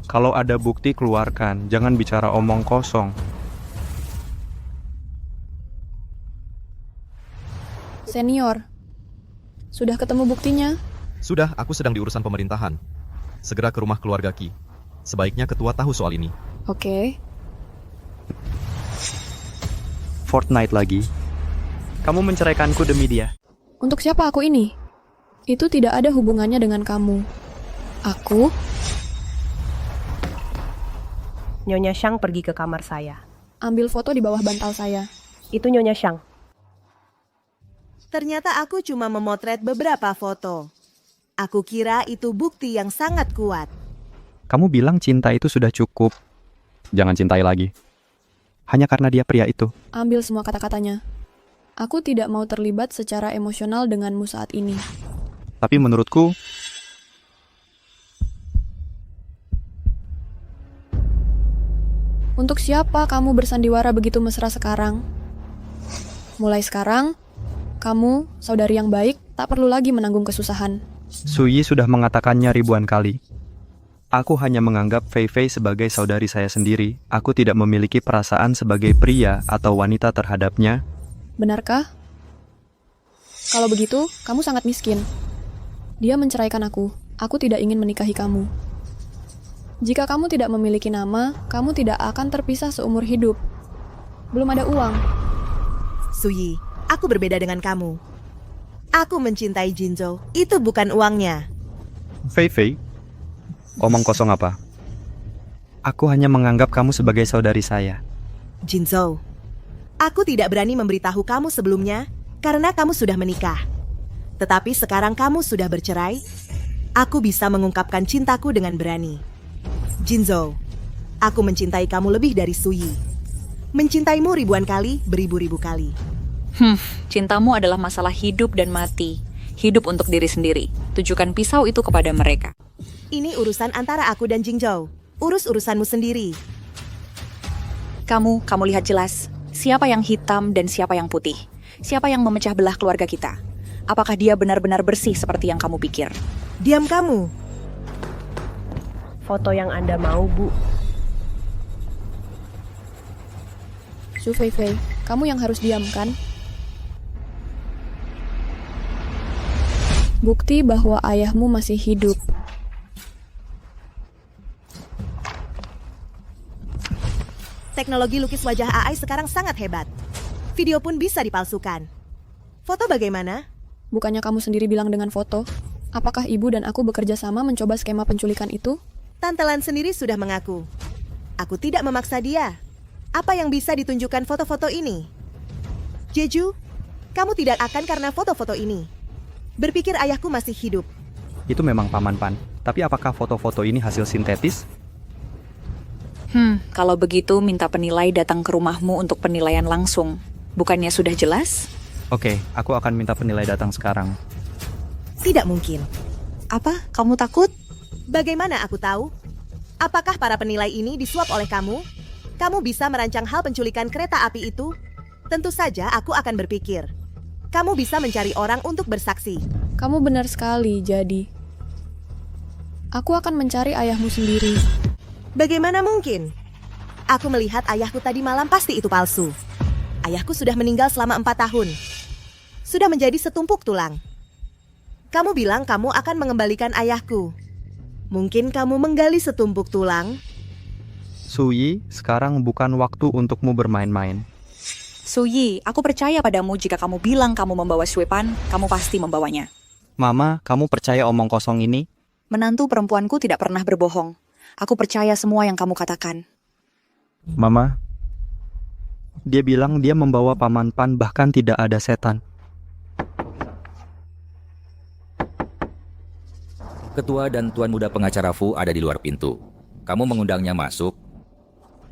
kalau ada bukti keluarkan. Jangan bicara omong kosong. Senior, sudah ketemu buktinya? Sudah, aku sedang di urusan pemerintahan. Segera ke rumah keluarga Qi. Sebaiknya ketua tahu soal ini. Oke. Fortnite lagi. Kamu menceraikanku demi dia. Untuk siapa aku ini? Itu tidak ada hubungannya dengan kamu. Aku? Nyonya Shang pergi ke kamar saya. Ambil foto di bawah bantal saya. Itu Nyonya Shang. Ternyata aku cuma memotret beberapa foto. Aku kira itu bukti yang sangat kuat. Kamu bilang cinta itu sudah cukup. Jangan cintai lagi. Hanya karena dia pria itu. Ambil semua kata-katanya. Aku tidak mau terlibat secara emosional denganmu saat ini. Tapi menurutku, Untuk siapa kamu bersandiwara begitu mesra sekarang? Mulai sekarang, kamu, saudari yang baik, tak perlu lagi menanggung kesusahan. Suyi sudah mengatakannya ribuan kali. Aku hanya menganggap Fei Fei sebagai saudari saya sendiri. Aku tidak memiliki perasaan sebagai pria atau wanita terhadapnya. Benarkah? Kalau begitu, kamu sangat miskin. Dia menceraikan aku. Aku tidak ingin menikahi kamu. Jika kamu tidak memiliki nama, kamu tidak akan terpisah seumur hidup. Belum ada uang. Suyi, aku berbeda dengan kamu. Aku mencintai Jinzhou. Itu bukan uangnya. Fei Fei, omong kosong apa? Aku hanya menganggap kamu sebagai saudari saya. Jinzhou, aku tidak berani memberitahu kamu sebelumnya karena kamu sudah menikah. Tetapi sekarang kamu sudah bercerai, aku bisa mengungkapkan cintaku dengan berani. Jinzhou, aku mencintai kamu lebih dari Suyi. Mencintaimu ribuan kali, beribu-ribu kali. Cintamu adalah masalah hidup dan mati. Hidup untuk diri sendiri. Tujukan pisau itu kepada mereka. Ini urusan antara aku dan Jinzhou. Urus urusanmu sendiri. Kamu lihat jelas. Siapa yang hitam dan siapa yang putih. Siapa yang memecah belah keluarga kita. Apakah dia benar-benar bersih seperti yang kamu pikir? Diam kamu. Foto yang Anda mau, Bu. Su Fei Fei, kamu yang harus diam, kan? Bukti bahwa ayahmu masih hidup. Teknologi lukis wajah AI sekarang sangat hebat. Video pun bisa dipalsukan. Foto bagaimana? Bukannya kamu sendiri bilang dengan foto? Apakah ibu dan aku bekerja sama mencoba skema penculikan itu? Tante Lan sendiri sudah mengaku. Aku tidak memaksa dia. Apa yang bisa ditunjukkan foto-foto ini? Jeju, kamu tidak akan karena foto-foto ini. Berpikir ayahku masih hidup. Itu memang Paman Pan. Tapi apakah foto-foto ini hasil sintetis? Kalau begitu minta penilai datang ke rumahmu untuk penilaian langsung. Bukannya sudah jelas? Oke, aku akan minta penilai datang sekarang. Tidak mungkin. Apa? Kamu takut? Bagaimana aku tahu? Apakah para penilai ini disuap oleh kamu? Kamu bisa merancang hal penculikan kereta api itu? Tentu saja aku akan berpikir. Kamu bisa mencari orang untuk bersaksi. Kamu benar sekali, jadi. Aku akan mencari ayahmu sendiri. Bagaimana mungkin? Aku melihat ayahku tadi malam, pasti itu palsu. Ayahku sudah meninggal selama 4 tahun. Sudah menjadi setumpuk tulang. Kamu bilang kamu akan mengembalikan ayahku. Mungkin kamu menggali setumpuk tulang? Suyi, sekarang bukan waktu untukmu bermain-main. Suyi, aku percaya padamu jika kamu bilang kamu membawa Swepan, kamu pasti membawanya. Mama, kamu percaya omong kosong ini? Menantu perempuanku tidak pernah berbohong. Aku percaya semua yang kamu katakan. Mama, dia bilang dia membawa Paman Pan bahkan tidak ada setan. Ketua dan Tuan Muda pengacara Fu ada di luar pintu. Kamu mengundangnya masuk.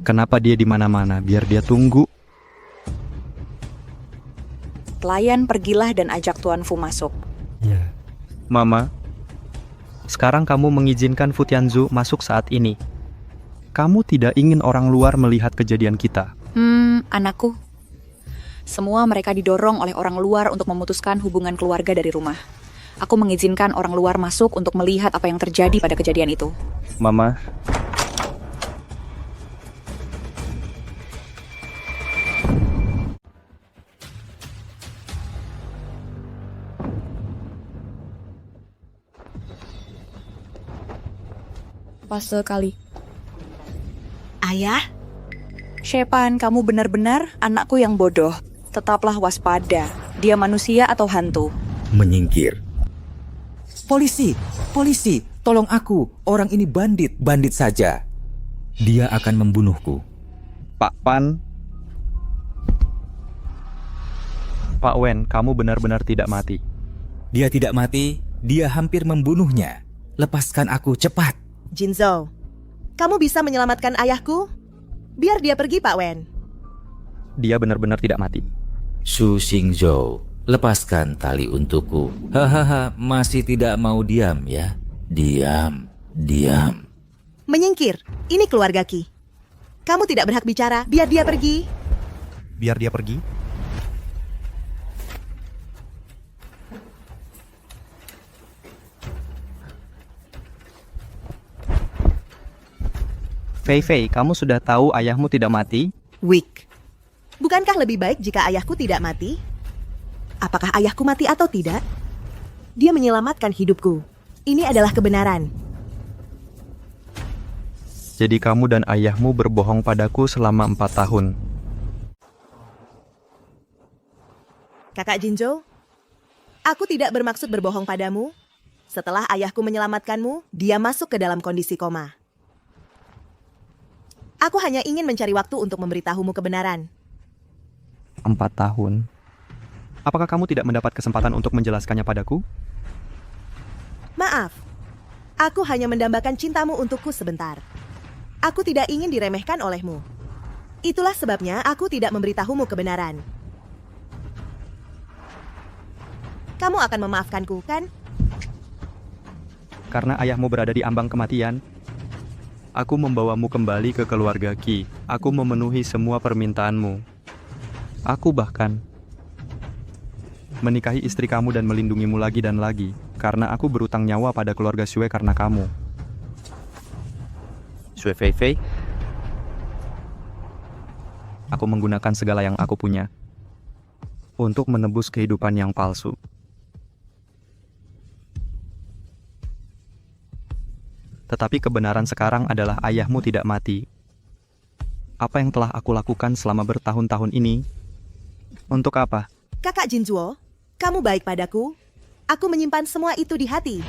Kenapa dia di mana-mana? Biar dia tunggu. Pelayan pergilah dan ajak Tuan Fu masuk. Ya. Mama, sekarang kamu mengizinkan Fu Tianzu masuk saat ini. Kamu tidak ingin orang luar melihat kejadian kita. Anakku. Semua mereka didorong oleh orang luar untuk memutuskan hubungan keluarga dari rumah. Aku mengizinkan orang luar masuk untuk melihat apa yang terjadi pada kejadian itu. Mama, Pas sekali. Ayah? Shepan, kamu benar-benar anakku yang bodoh. Tetaplah waspada. Dia manusia atau hantu? Menyingkir. Polisi, polisi, tolong aku. Orang ini bandit, bandit saja. Dia akan membunuhku. Pak Pan, Pak Wen, kamu benar-benar tidak mati. Dia tidak mati, dia hampir membunuhnya. Lepaskan aku, cepat. Jinzhou, kamu bisa menyelamatkan ayahku? Biar dia pergi, Pak Wen. Dia benar-benar tidak mati. Su Xingzhou, lepaskan tali untukku. Hahaha, masih tidak mau diam ya? Diam, diam. Menyingkir, ini keluarga Qi. Kamu tidak berhak bicara, biar dia pergi. Biar dia pergi. Fei Fei, kamu sudah tahu ayahmu tidak mati? Weak. Bukankah lebih baik jika ayahku tidak mati? Apakah ayahku mati atau tidak? Dia menyelamatkan hidupku. Ini adalah kebenaran. Jadi kamu dan ayahmu berbohong padaku selama 4 tahun. Kakak Jinzhou, aku tidak bermaksud berbohong padamu. Setelah ayahku menyelamatkanmu, dia masuk ke dalam kondisi koma. Aku hanya ingin mencari waktu untuk memberitahumu kebenaran. 4 tahun. Apakah kamu tidak mendapat kesempatan untuk menjelaskannya padaku? Maaf, aku hanya mendambakan cintamu untukku sebentar. Aku tidak ingin diremehkan olehmu. Itulah sebabnya aku tidak memberitahumu kebenaran. Kamu akan memaafkanku, kan? Karena ayahmu berada di ambang kematian, aku membawamu kembali ke keluarga Qi. Aku memenuhi semua permintaanmu. Aku bahkan menikahi istri kamu dan melindungimu lagi dan lagi, karena aku berutang nyawa pada keluarga Xue karena kamu. Xue Fei Fei, aku menggunakan segala yang aku punya untuk menebus kehidupan yang palsu. Tetapi kebenaran sekarang adalah ayahmu tidak mati. Apa yang telah aku lakukan selama bertahun-tahun ini? Untuk apa? Kakak Jinzhuo, kamu baik padaku. Aku menyimpan semua itu di hati.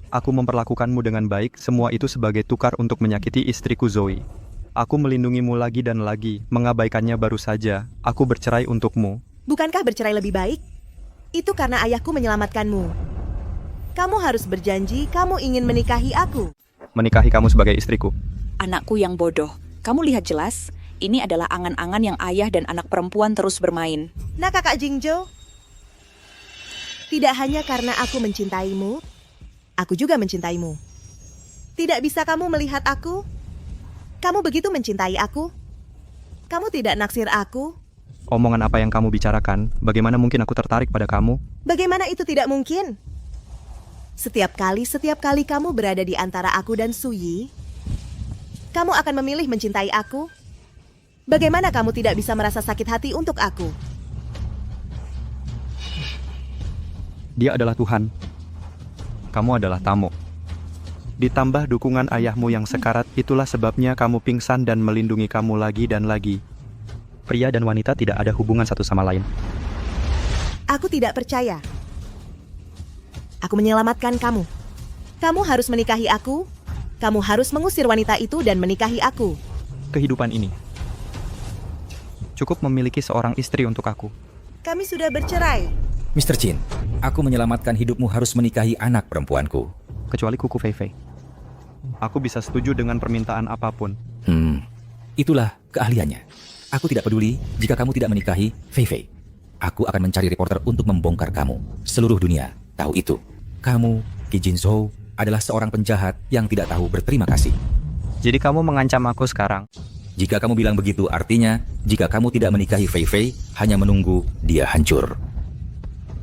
Aku memperlakukanmu dengan baik, semua itu sebagai tukar untuk menyakiti istriku Zoe. Aku melindungimu lagi dan lagi, mengabaikannya baru saja. Aku bercerai untukmu. Bukankah bercerai lebih baik? Itu karena ayahku menyelamatkanmu. Kamu harus berjanji kamu ingin menikahi aku. Menikahi kamu sebagai istriku. Anakku yang bodoh, kamu lihat jelas, ini adalah angan-angan yang ayah dan anak perempuan terus bermain. Nah kakak Jinzhou, tidak hanya karena aku mencintaimu, aku juga mencintaimu. Tidak bisa kamu melihat aku? Kamu begitu mencintai aku? Kamu tidak naksir aku? Omongan apa yang kamu bicarakan? Bagaimana mungkin aku tertarik pada kamu? Bagaimana itu tidak mungkin? Setiap kali kamu berada di antara aku dan Suyi, kamu akan memilih mencintai aku? Bagaimana kamu tidak bisa merasa sakit hati untuk aku? Dia adalah Tuhan. Kamu adalah tamu. Ditambah dukungan ayahmu yang sekarat, itulah sebabnya kamu pingsan dan melindungi kamu lagi dan lagi. Pria dan wanita tidak ada hubungan satu sama lain. Aku tidak percaya. Aku menyelamatkan kamu. Kamu harus menikahi aku. Kamu harus mengusir wanita itu dan menikahi aku. Kehidupan ini cukup memiliki seorang istri untuk aku. Kami sudah bercerai. Mr. Chin, aku menyelamatkan hidupmu harus menikahi anak perempuanku. Kecuali kuku Fei Fei. Aku bisa setuju dengan permintaan apapun. Itulah keahliannya. Aku tidak peduli jika kamu tidak menikahi Fei Fei. Aku akan mencari reporter untuk membongkar kamu. Seluruh dunia tahu itu. Kamu, Qi Jinzhou, adalah seorang penjahat yang tidak tahu berterima kasih. Jadi kamu mengancam aku sekarang? Jika kamu bilang begitu, artinya jika kamu tidak menikahi Fei Fei, hanya menunggu dia hancur.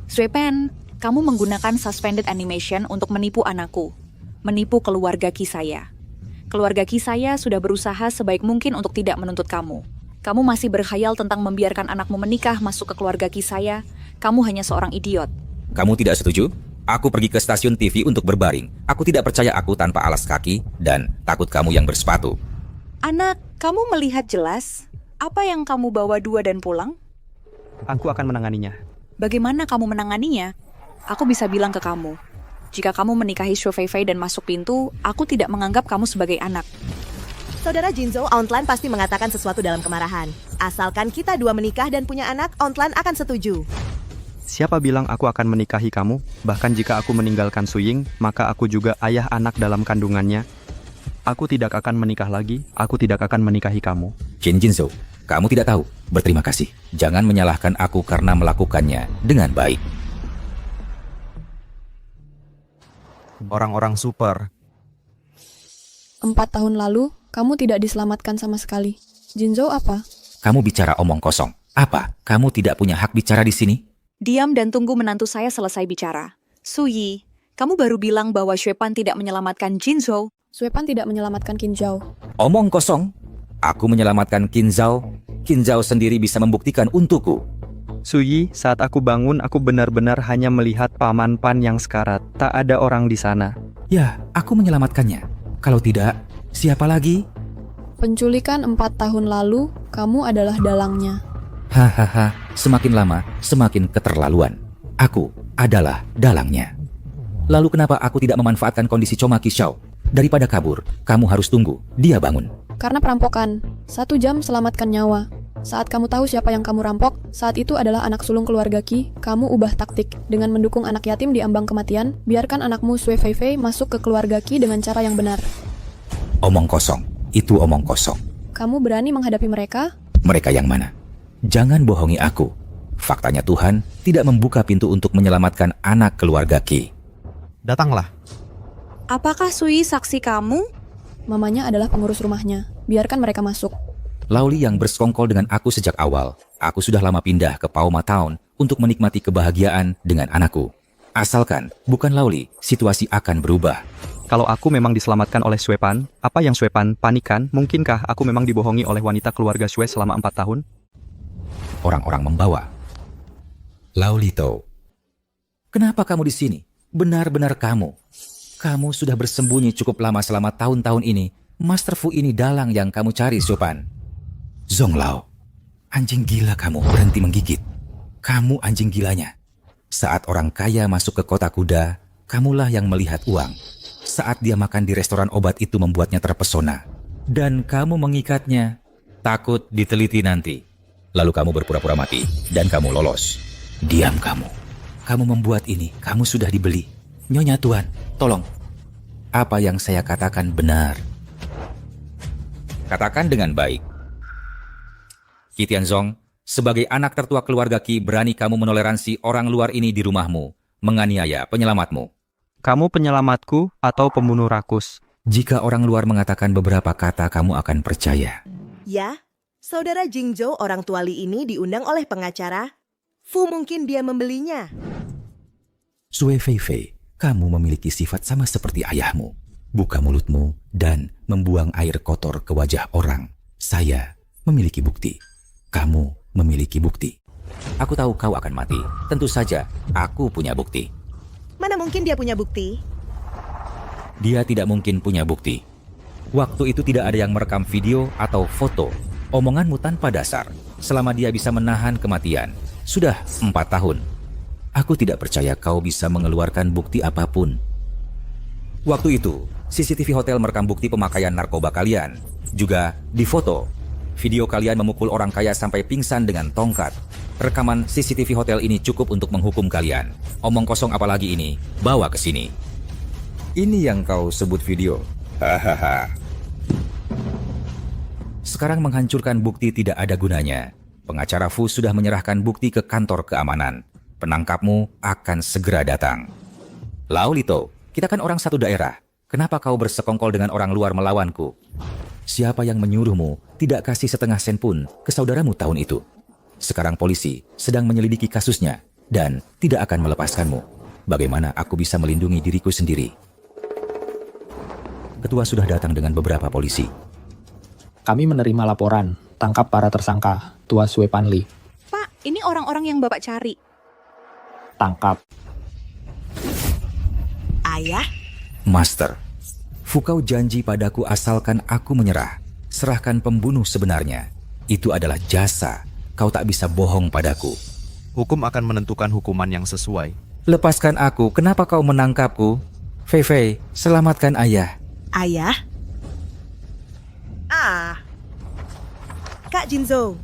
Xue Pen, kamu menggunakan suspended animation untuk menipu anakku. Menipu keluarga Qi saya. Keluarga Qi saya sudah berusaha sebaik mungkin untuk tidak menuntut kamu. Kamu masih berkhayal tentang membiarkan anakmu menikah masuk ke keluarga Qi saya. Kamu hanya seorang idiot. Kamu tidak setuju? Aku pergi ke stasiun TV untuk berbaring. Aku tidak percaya aku tanpa alas kaki dan takut kamu yang bersepatu. Anak, kamu melihat jelas apa yang kamu bawa dua dan pulang? Aku akan menanganinya. Bagaimana kamu menanganinya? Aku bisa bilang ke kamu, jika kamu menikahi Xue Fei Fei dan masuk pintu, aku tidak menganggap kamu sebagai anak. Saudara Jinzhou, Ontlan pasti mengatakan sesuatu dalam kemarahan. Asalkan kita dua menikah dan punya anak, Ontlan akan setuju. Siapa bilang aku akan menikahi kamu? Bahkan jika aku meninggalkan Suying, maka aku juga ayah anak dalam kandungannya. Aku tidak akan menikah lagi, aku tidak akan menikahi kamu. Qin Jinzhou, kamu tidak tahu. Berterima kasih. Jangan menyalahkan aku karena melakukannya dengan baik. Orang-orang super. 4 tahun lalu, kamu tidak diselamatkan sama sekali. Jinzhou apa? Kamu bicara omong kosong. Apa? Kamu tidak punya hak bicara di sini? Diam dan tunggu menantu saya selesai bicara. Suyi, kamu baru bilang bahwa Xue Pan tidak menyelamatkan Jinzhou. Swepan tidak menyelamatkan Qin Zhao. Omong kosong. Aku menyelamatkan Qin Zhao. Qin Zhao sendiri bisa membuktikan untukku. Suyi, saat aku bangun, aku benar-benar hanya melihat Paman Pan yang sekarat. Tak ada orang di sana. Ya, aku menyelamatkannya. Kalau tidak, siapa lagi? Penculikan 4 tahun lalu, kamu adalah dalangnya. Hahaha, semakin lama, semakin keterlaluan. Aku adalah dalangnya. Lalu kenapa aku tidak memanfaatkan kondisi Choma Kishao? Daripada kabur, kamu harus tunggu, dia bangun. Karena perampokan, 1 jam selamatkan nyawa. Saat kamu tahu siapa yang kamu rampok, saat itu adalah anak sulung keluarga Qi, kamu ubah taktik. Dengan mendukung anak yatim di ambang kematian, biarkan anakmu Sui Feifei masuk ke keluarga Qi dengan cara yang benar. Omong kosong, itu omong kosong. Kamu berani menghadapi mereka? Mereka yang mana? Jangan bohongi aku. Faktanya Tuhan tidak membuka pintu untuk menyelamatkan anak keluarga Qi. Datanglah. Apakah Sui saksi kamu? Mamanya adalah pengurus rumahnya. Biarkan mereka masuk. Lauli yang bersekongkol dengan aku sejak awal. Aku sudah lama pindah ke Pauma Town untuk menikmati kebahagiaan dengan anakku. Asalkan bukan Lauli, situasi akan berubah. Kalau aku memang diselamatkan oleh Swepan, apa yang Swepan panikan? Mungkinkah aku memang dibohongi oleh wanita keluarga Sue selama 4 tahun? Orang-orang membawa. Laulito. Kenapa kamu di sini? Benar-benar kamu. Kamu sudah bersembunyi cukup lama selama tahun-tahun ini. Master Fu ini dalang yang kamu cari, Swepan. Zonglao. Anjing gila kamu, berhenti menggigit. Kamu anjing gilanya. Saat orang kaya masuk ke kota kuda, kamulah yang melihat uang. Saat dia makan di restoran obat itu membuatnya terpesona. Dan kamu mengikatnya. Takut diteliti nanti. Lalu kamu berpura-pura mati. Dan kamu lolos. Diam kamu. Kamu membuat ini. Kamu sudah dibeli. Nyonya Tuan, tolong. Apa yang saya katakan benar. Katakan dengan baik. Qi Tianzong, sebagai anak tertua keluarga Qi, berani kamu menoleransi orang luar ini di rumahmu, menganiaya penyelamatmu. Kamu penyelamatku atau pembunuh rakus? Jika orang luar mengatakan beberapa kata, kamu akan percaya. Ya, saudara Jingzhou orang tua Li ini diundang oleh pengacara. Fu mungkin dia membelinya. Sui Feifei, kamu memiliki sifat sama seperti ayahmu. Buka mulutmu dan membuang air kotor ke wajah orang. Saya memiliki bukti. Kamu memiliki bukti. Aku tahu kau akan mati. Tentu saja, aku punya bukti. Mana mungkin dia punya bukti? Dia tidak mungkin punya bukti. Waktu itu tidak ada yang merekam video atau foto. Omonganmu tanpa dasar. Selama dia bisa menahan kematian. Sudah 4 tahun. Aku tidak percaya kau bisa mengeluarkan bukti apapun. Waktu itu, CCTV hotel merekam bukti pemakaian narkoba kalian. Juga di foto, video kalian memukul orang kaya sampai pingsan dengan tongkat. Rekaman CCTV hotel ini cukup untuk menghukum kalian. Omong kosong apalagi ini, bawa ke sini. Ini yang kau sebut video. Hahaha. Sekarang menghancurkan bukti tidak ada gunanya. Pengacara Fu sudah menyerahkan bukti ke kantor keamanan. Penangkapmu akan segera datang. Laulito, kita kan orang satu daerah. Kenapa kau bersekongkol dengan orang luar melawanku? Siapa yang menyuruhmu tidak kasih setengah sen pun ke saudaramu tahun itu? Sekarang polisi sedang menyelidiki kasusnya dan tidak akan melepaskanmu. Bagaimana aku bisa melindungi diriku sendiri? Ketua sudah datang dengan beberapa polisi. Kami menerima laporan. Tangkap para tersangka. Tua Sui Panli. Pak, ini orang-orang yang Bapak cari. Tangkap. Ayah? Master, Fukau janji padaku asalkan aku menyerah. Serahkan pembunuh sebenarnya. Itu adalah jasa. Kau tak bisa bohong padaku. Hukum akan menentukan hukuman yang sesuai. Lepaskan aku, kenapa kau menangkapku? Feifei, selamatkan ayah. Ayah? Kak Jingzhou,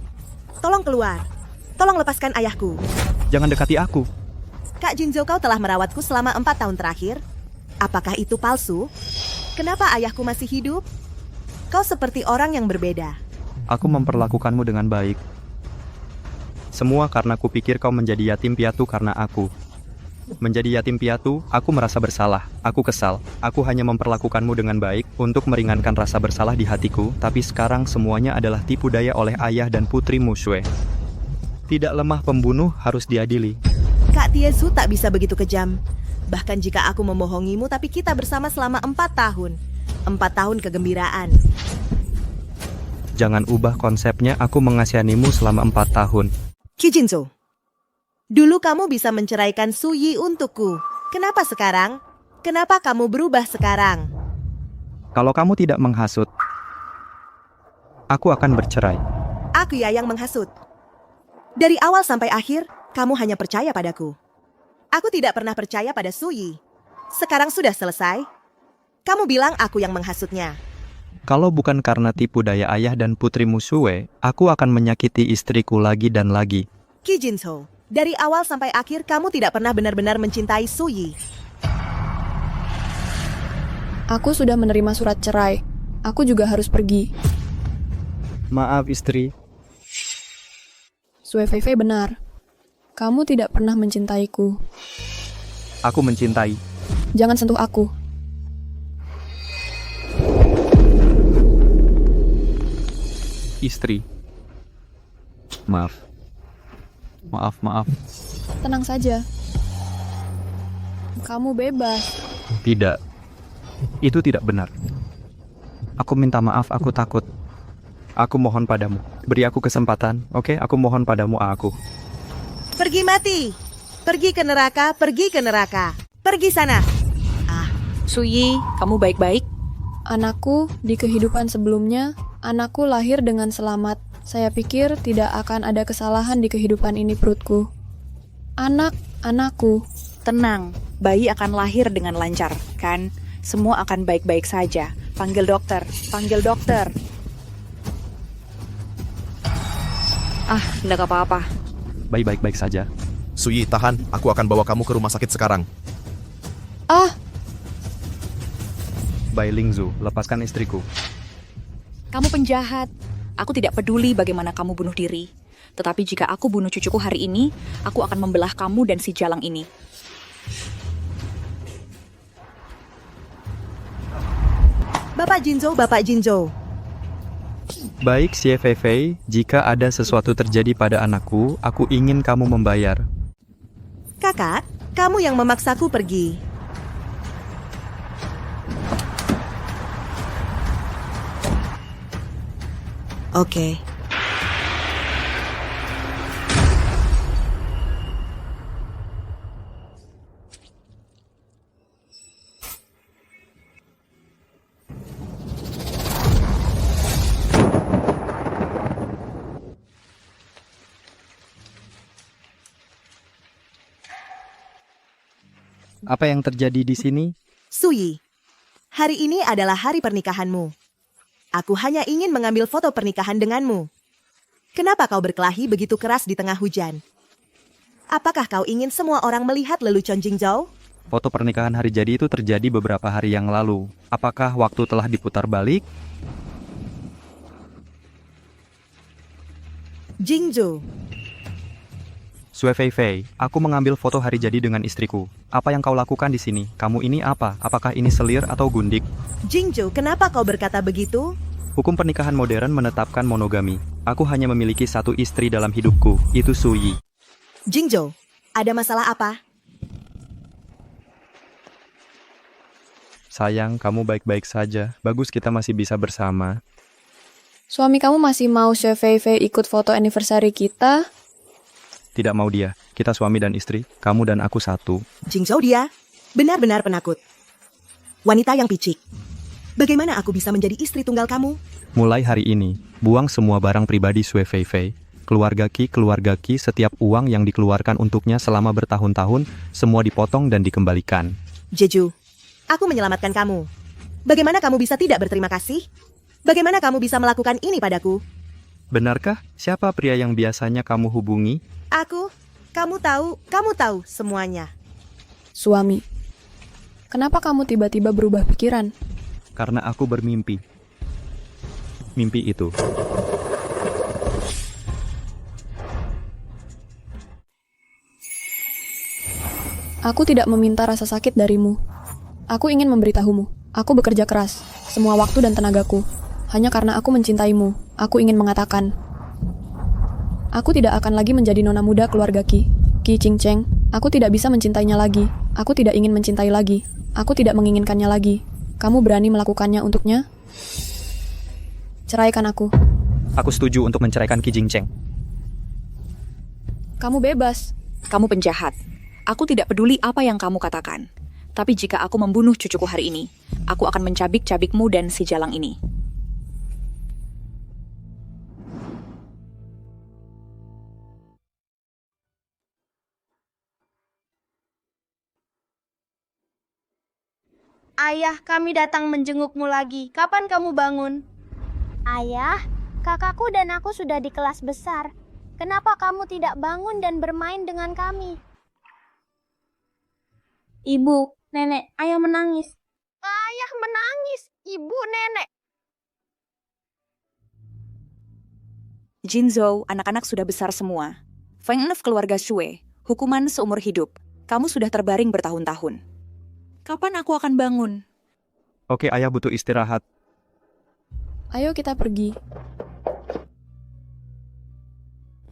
tolong keluar. Tolong lepaskan ayahku. Jangan dekati aku. Kak Jingzhou, kau telah merawatku selama 4 tahun terakhir. Apakah itu palsu? Kenapa ayahku masih hidup? Kau seperti orang yang berbeda. Aku memperlakukanmu dengan baik. Semua karena kupikir kau menjadi yatim piatu karena aku. Menjadi yatim piatu, aku merasa bersalah. Aku kesal. Aku hanya memperlakukanmu dengan baik untuk meringankan rasa bersalah di hatiku, tapi sekarang semuanya adalah tipu daya oleh ayah dan putri Musue. Tidak lemah pembunuh harus diadili. Kak Tiesu tak bisa begitu kejam. Bahkan jika aku membohongimu, tapi kita bersama selama 4 tahun. 4 tahun kegembiraan. Jangan ubah konsepnya, aku mengasihanimu selama 4 tahun. Qi Jingzhou, dulu kamu bisa menceraikan Su Yi untukku. Kenapa sekarang? Kenapa kamu berubah sekarang? Kalau kamu tidak menghasut, aku akan bercerai. Aku ya yang menghasut. Dari awal sampai akhir, kamu hanya percaya padaku. Aku tidak pernah percaya pada Su Yi. Sekarang sudah selesai. Kamu bilang aku yang menghasutnya. Kalau bukan karena tipu daya ayah dan putrimu Sue, aku akan menyakiti istriku lagi dan lagi. Qi Jingzhou, dari awal sampai akhir kamu tidak pernah benar-benar mencintai Su Yi. Aku sudah menerima surat cerai. Aku juga harus pergi. Maaf istri. Sue Feifei benar. Kamu tidak pernah mencintaiku. Aku mencintai. Jangan sentuh aku. Istri. Maaf. Maaf. Tenang saja. Kamu bebas. Tidak. Itu tidak benar. Aku minta maaf, aku takut. Aku mohon padamu. Beri aku kesempatan, oke? Aku mohon padamu, aku. Pergi mati. Pergi ke neraka, pergi ke neraka. Pergi sana. Su Yi, kamu baik-baik? Anakku, di kehidupan sebelumnya, anakku lahir dengan selamat. Saya pikir tidak akan ada kesalahan di kehidupan ini, perutku. Anakku. Tenang, bayi akan lahir dengan lancar, kan? Semua akan baik-baik saja. Panggil dokter, panggil dokter. Nggak apa-apa. Baik-baik saja. Su Yi, tahan. Aku akan bawa kamu ke rumah sakit sekarang. Bai Lingzu, lepaskan istriku. Kamu penjahat. Aku tidak peduli bagaimana kamu bunuh diri. Tetapi jika aku bunuh cucuku hari ini, aku akan membelah kamu dan si jalang ini. Bapak Jinzhou. Baik, Xie Feifei, jika ada sesuatu terjadi pada anakku, aku ingin kamu membayar. Kakak, kamu yang memaksaku pergi. Oke. Apa yang terjadi di sini? Su Yi, hari ini adalah hari pernikahanmu. Aku hanya ingin mengambil foto pernikahan denganmu. Kenapa kau berkelahi begitu keras di tengah hujan? Apakah kau ingin semua orang melihat lelucon Jingzhou? Foto pernikahan hari jadi itu terjadi beberapa hari yang lalu. Apakah waktu telah diputar balik? Jingzhou, Sue Feifei, aku mengambil foto hari jadi dengan istriku. Apa yang kau lakukan di sini? Kamu ini apa? Apakah ini selir atau gundik? Jingzhou, kenapa kau berkata begitu? Hukum pernikahan modern menetapkan monogami. Aku hanya memiliki satu istri dalam hidupku, itu Su Yi. Jingzhou, ada masalah apa? Sayang, kamu baik-baik saja. Bagus kita masih bisa bersama. Suami kamu masih mau Sue Feifei ikut foto anniversary kita? Tidak mau dia. Kita suami dan istri. Kamu dan aku satu. Jingzhou, dia benar-benar penakut. Wanita yang picik. Bagaimana aku bisa menjadi istri tunggal kamu? Mulai hari ini, buang semua barang pribadi Sue Feifei. Keluarga Ki, setiap uang yang dikeluarkan untuknya selama bertahun-tahun, semua dipotong dan dikembalikan. Jeju, aku menyelamatkan kamu. Bagaimana kamu bisa tidak berterima kasih? Bagaimana kamu bisa melakukan ini padaku? Benarkah? Siapa pria yang biasanya kamu hubungi? Aku, kamu tahu semuanya. Suami. Kenapa kamu tiba-tiba berubah pikiran? Karena aku bermimpi. Mimpi itu. Aku tidak meminta rasa sakit darimu. Aku ingin memberitahumu. Aku bekerja keras, semua waktu dan tenagaku. Hanya karena aku mencintaimu, aku ingin mengatakan. Aku tidak akan lagi menjadi nona muda keluarga Ki Qingcheng. Aku tidak bisa mencintainya lagi. Aku tidak ingin mencintai lagi. Aku tidak menginginkannya lagi. Kamu berani melakukannya untuknya? Ceraikan aku. Aku setuju untuk menceraikan Ki Jingcheng. Kamu bebas. Kamu penjahat. Aku tidak peduli apa yang kamu katakan. Tapi jika aku membunuh cucuku hari ini, aku akan mencabik-cabikmu dan si jalang ini. Ayah, kami datang menjengukmu lagi. Kapan kamu bangun? Ayah, kakakku dan aku sudah di kelas besar. Kenapa kamu tidak bangun dan bermain dengan kami? Ibu, nenek, ayah menangis. Ayah menangis, ibu, nenek. Jinzhou, anak-anak sudah besar semua. Feng Enef keluarga Shui, hukuman seumur hidup. Kamu sudah terbaring bertahun-tahun. Kapan aku akan bangun? Oke, ayah butuh istirahat. Ayo kita pergi.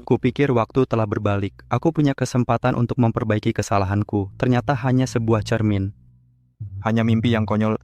Kupikir waktu telah berbalik. Aku punya kesempatan untuk memperbaiki kesalahanku. Ternyata hanya sebuah cermin. Hanya mimpi yang konyol.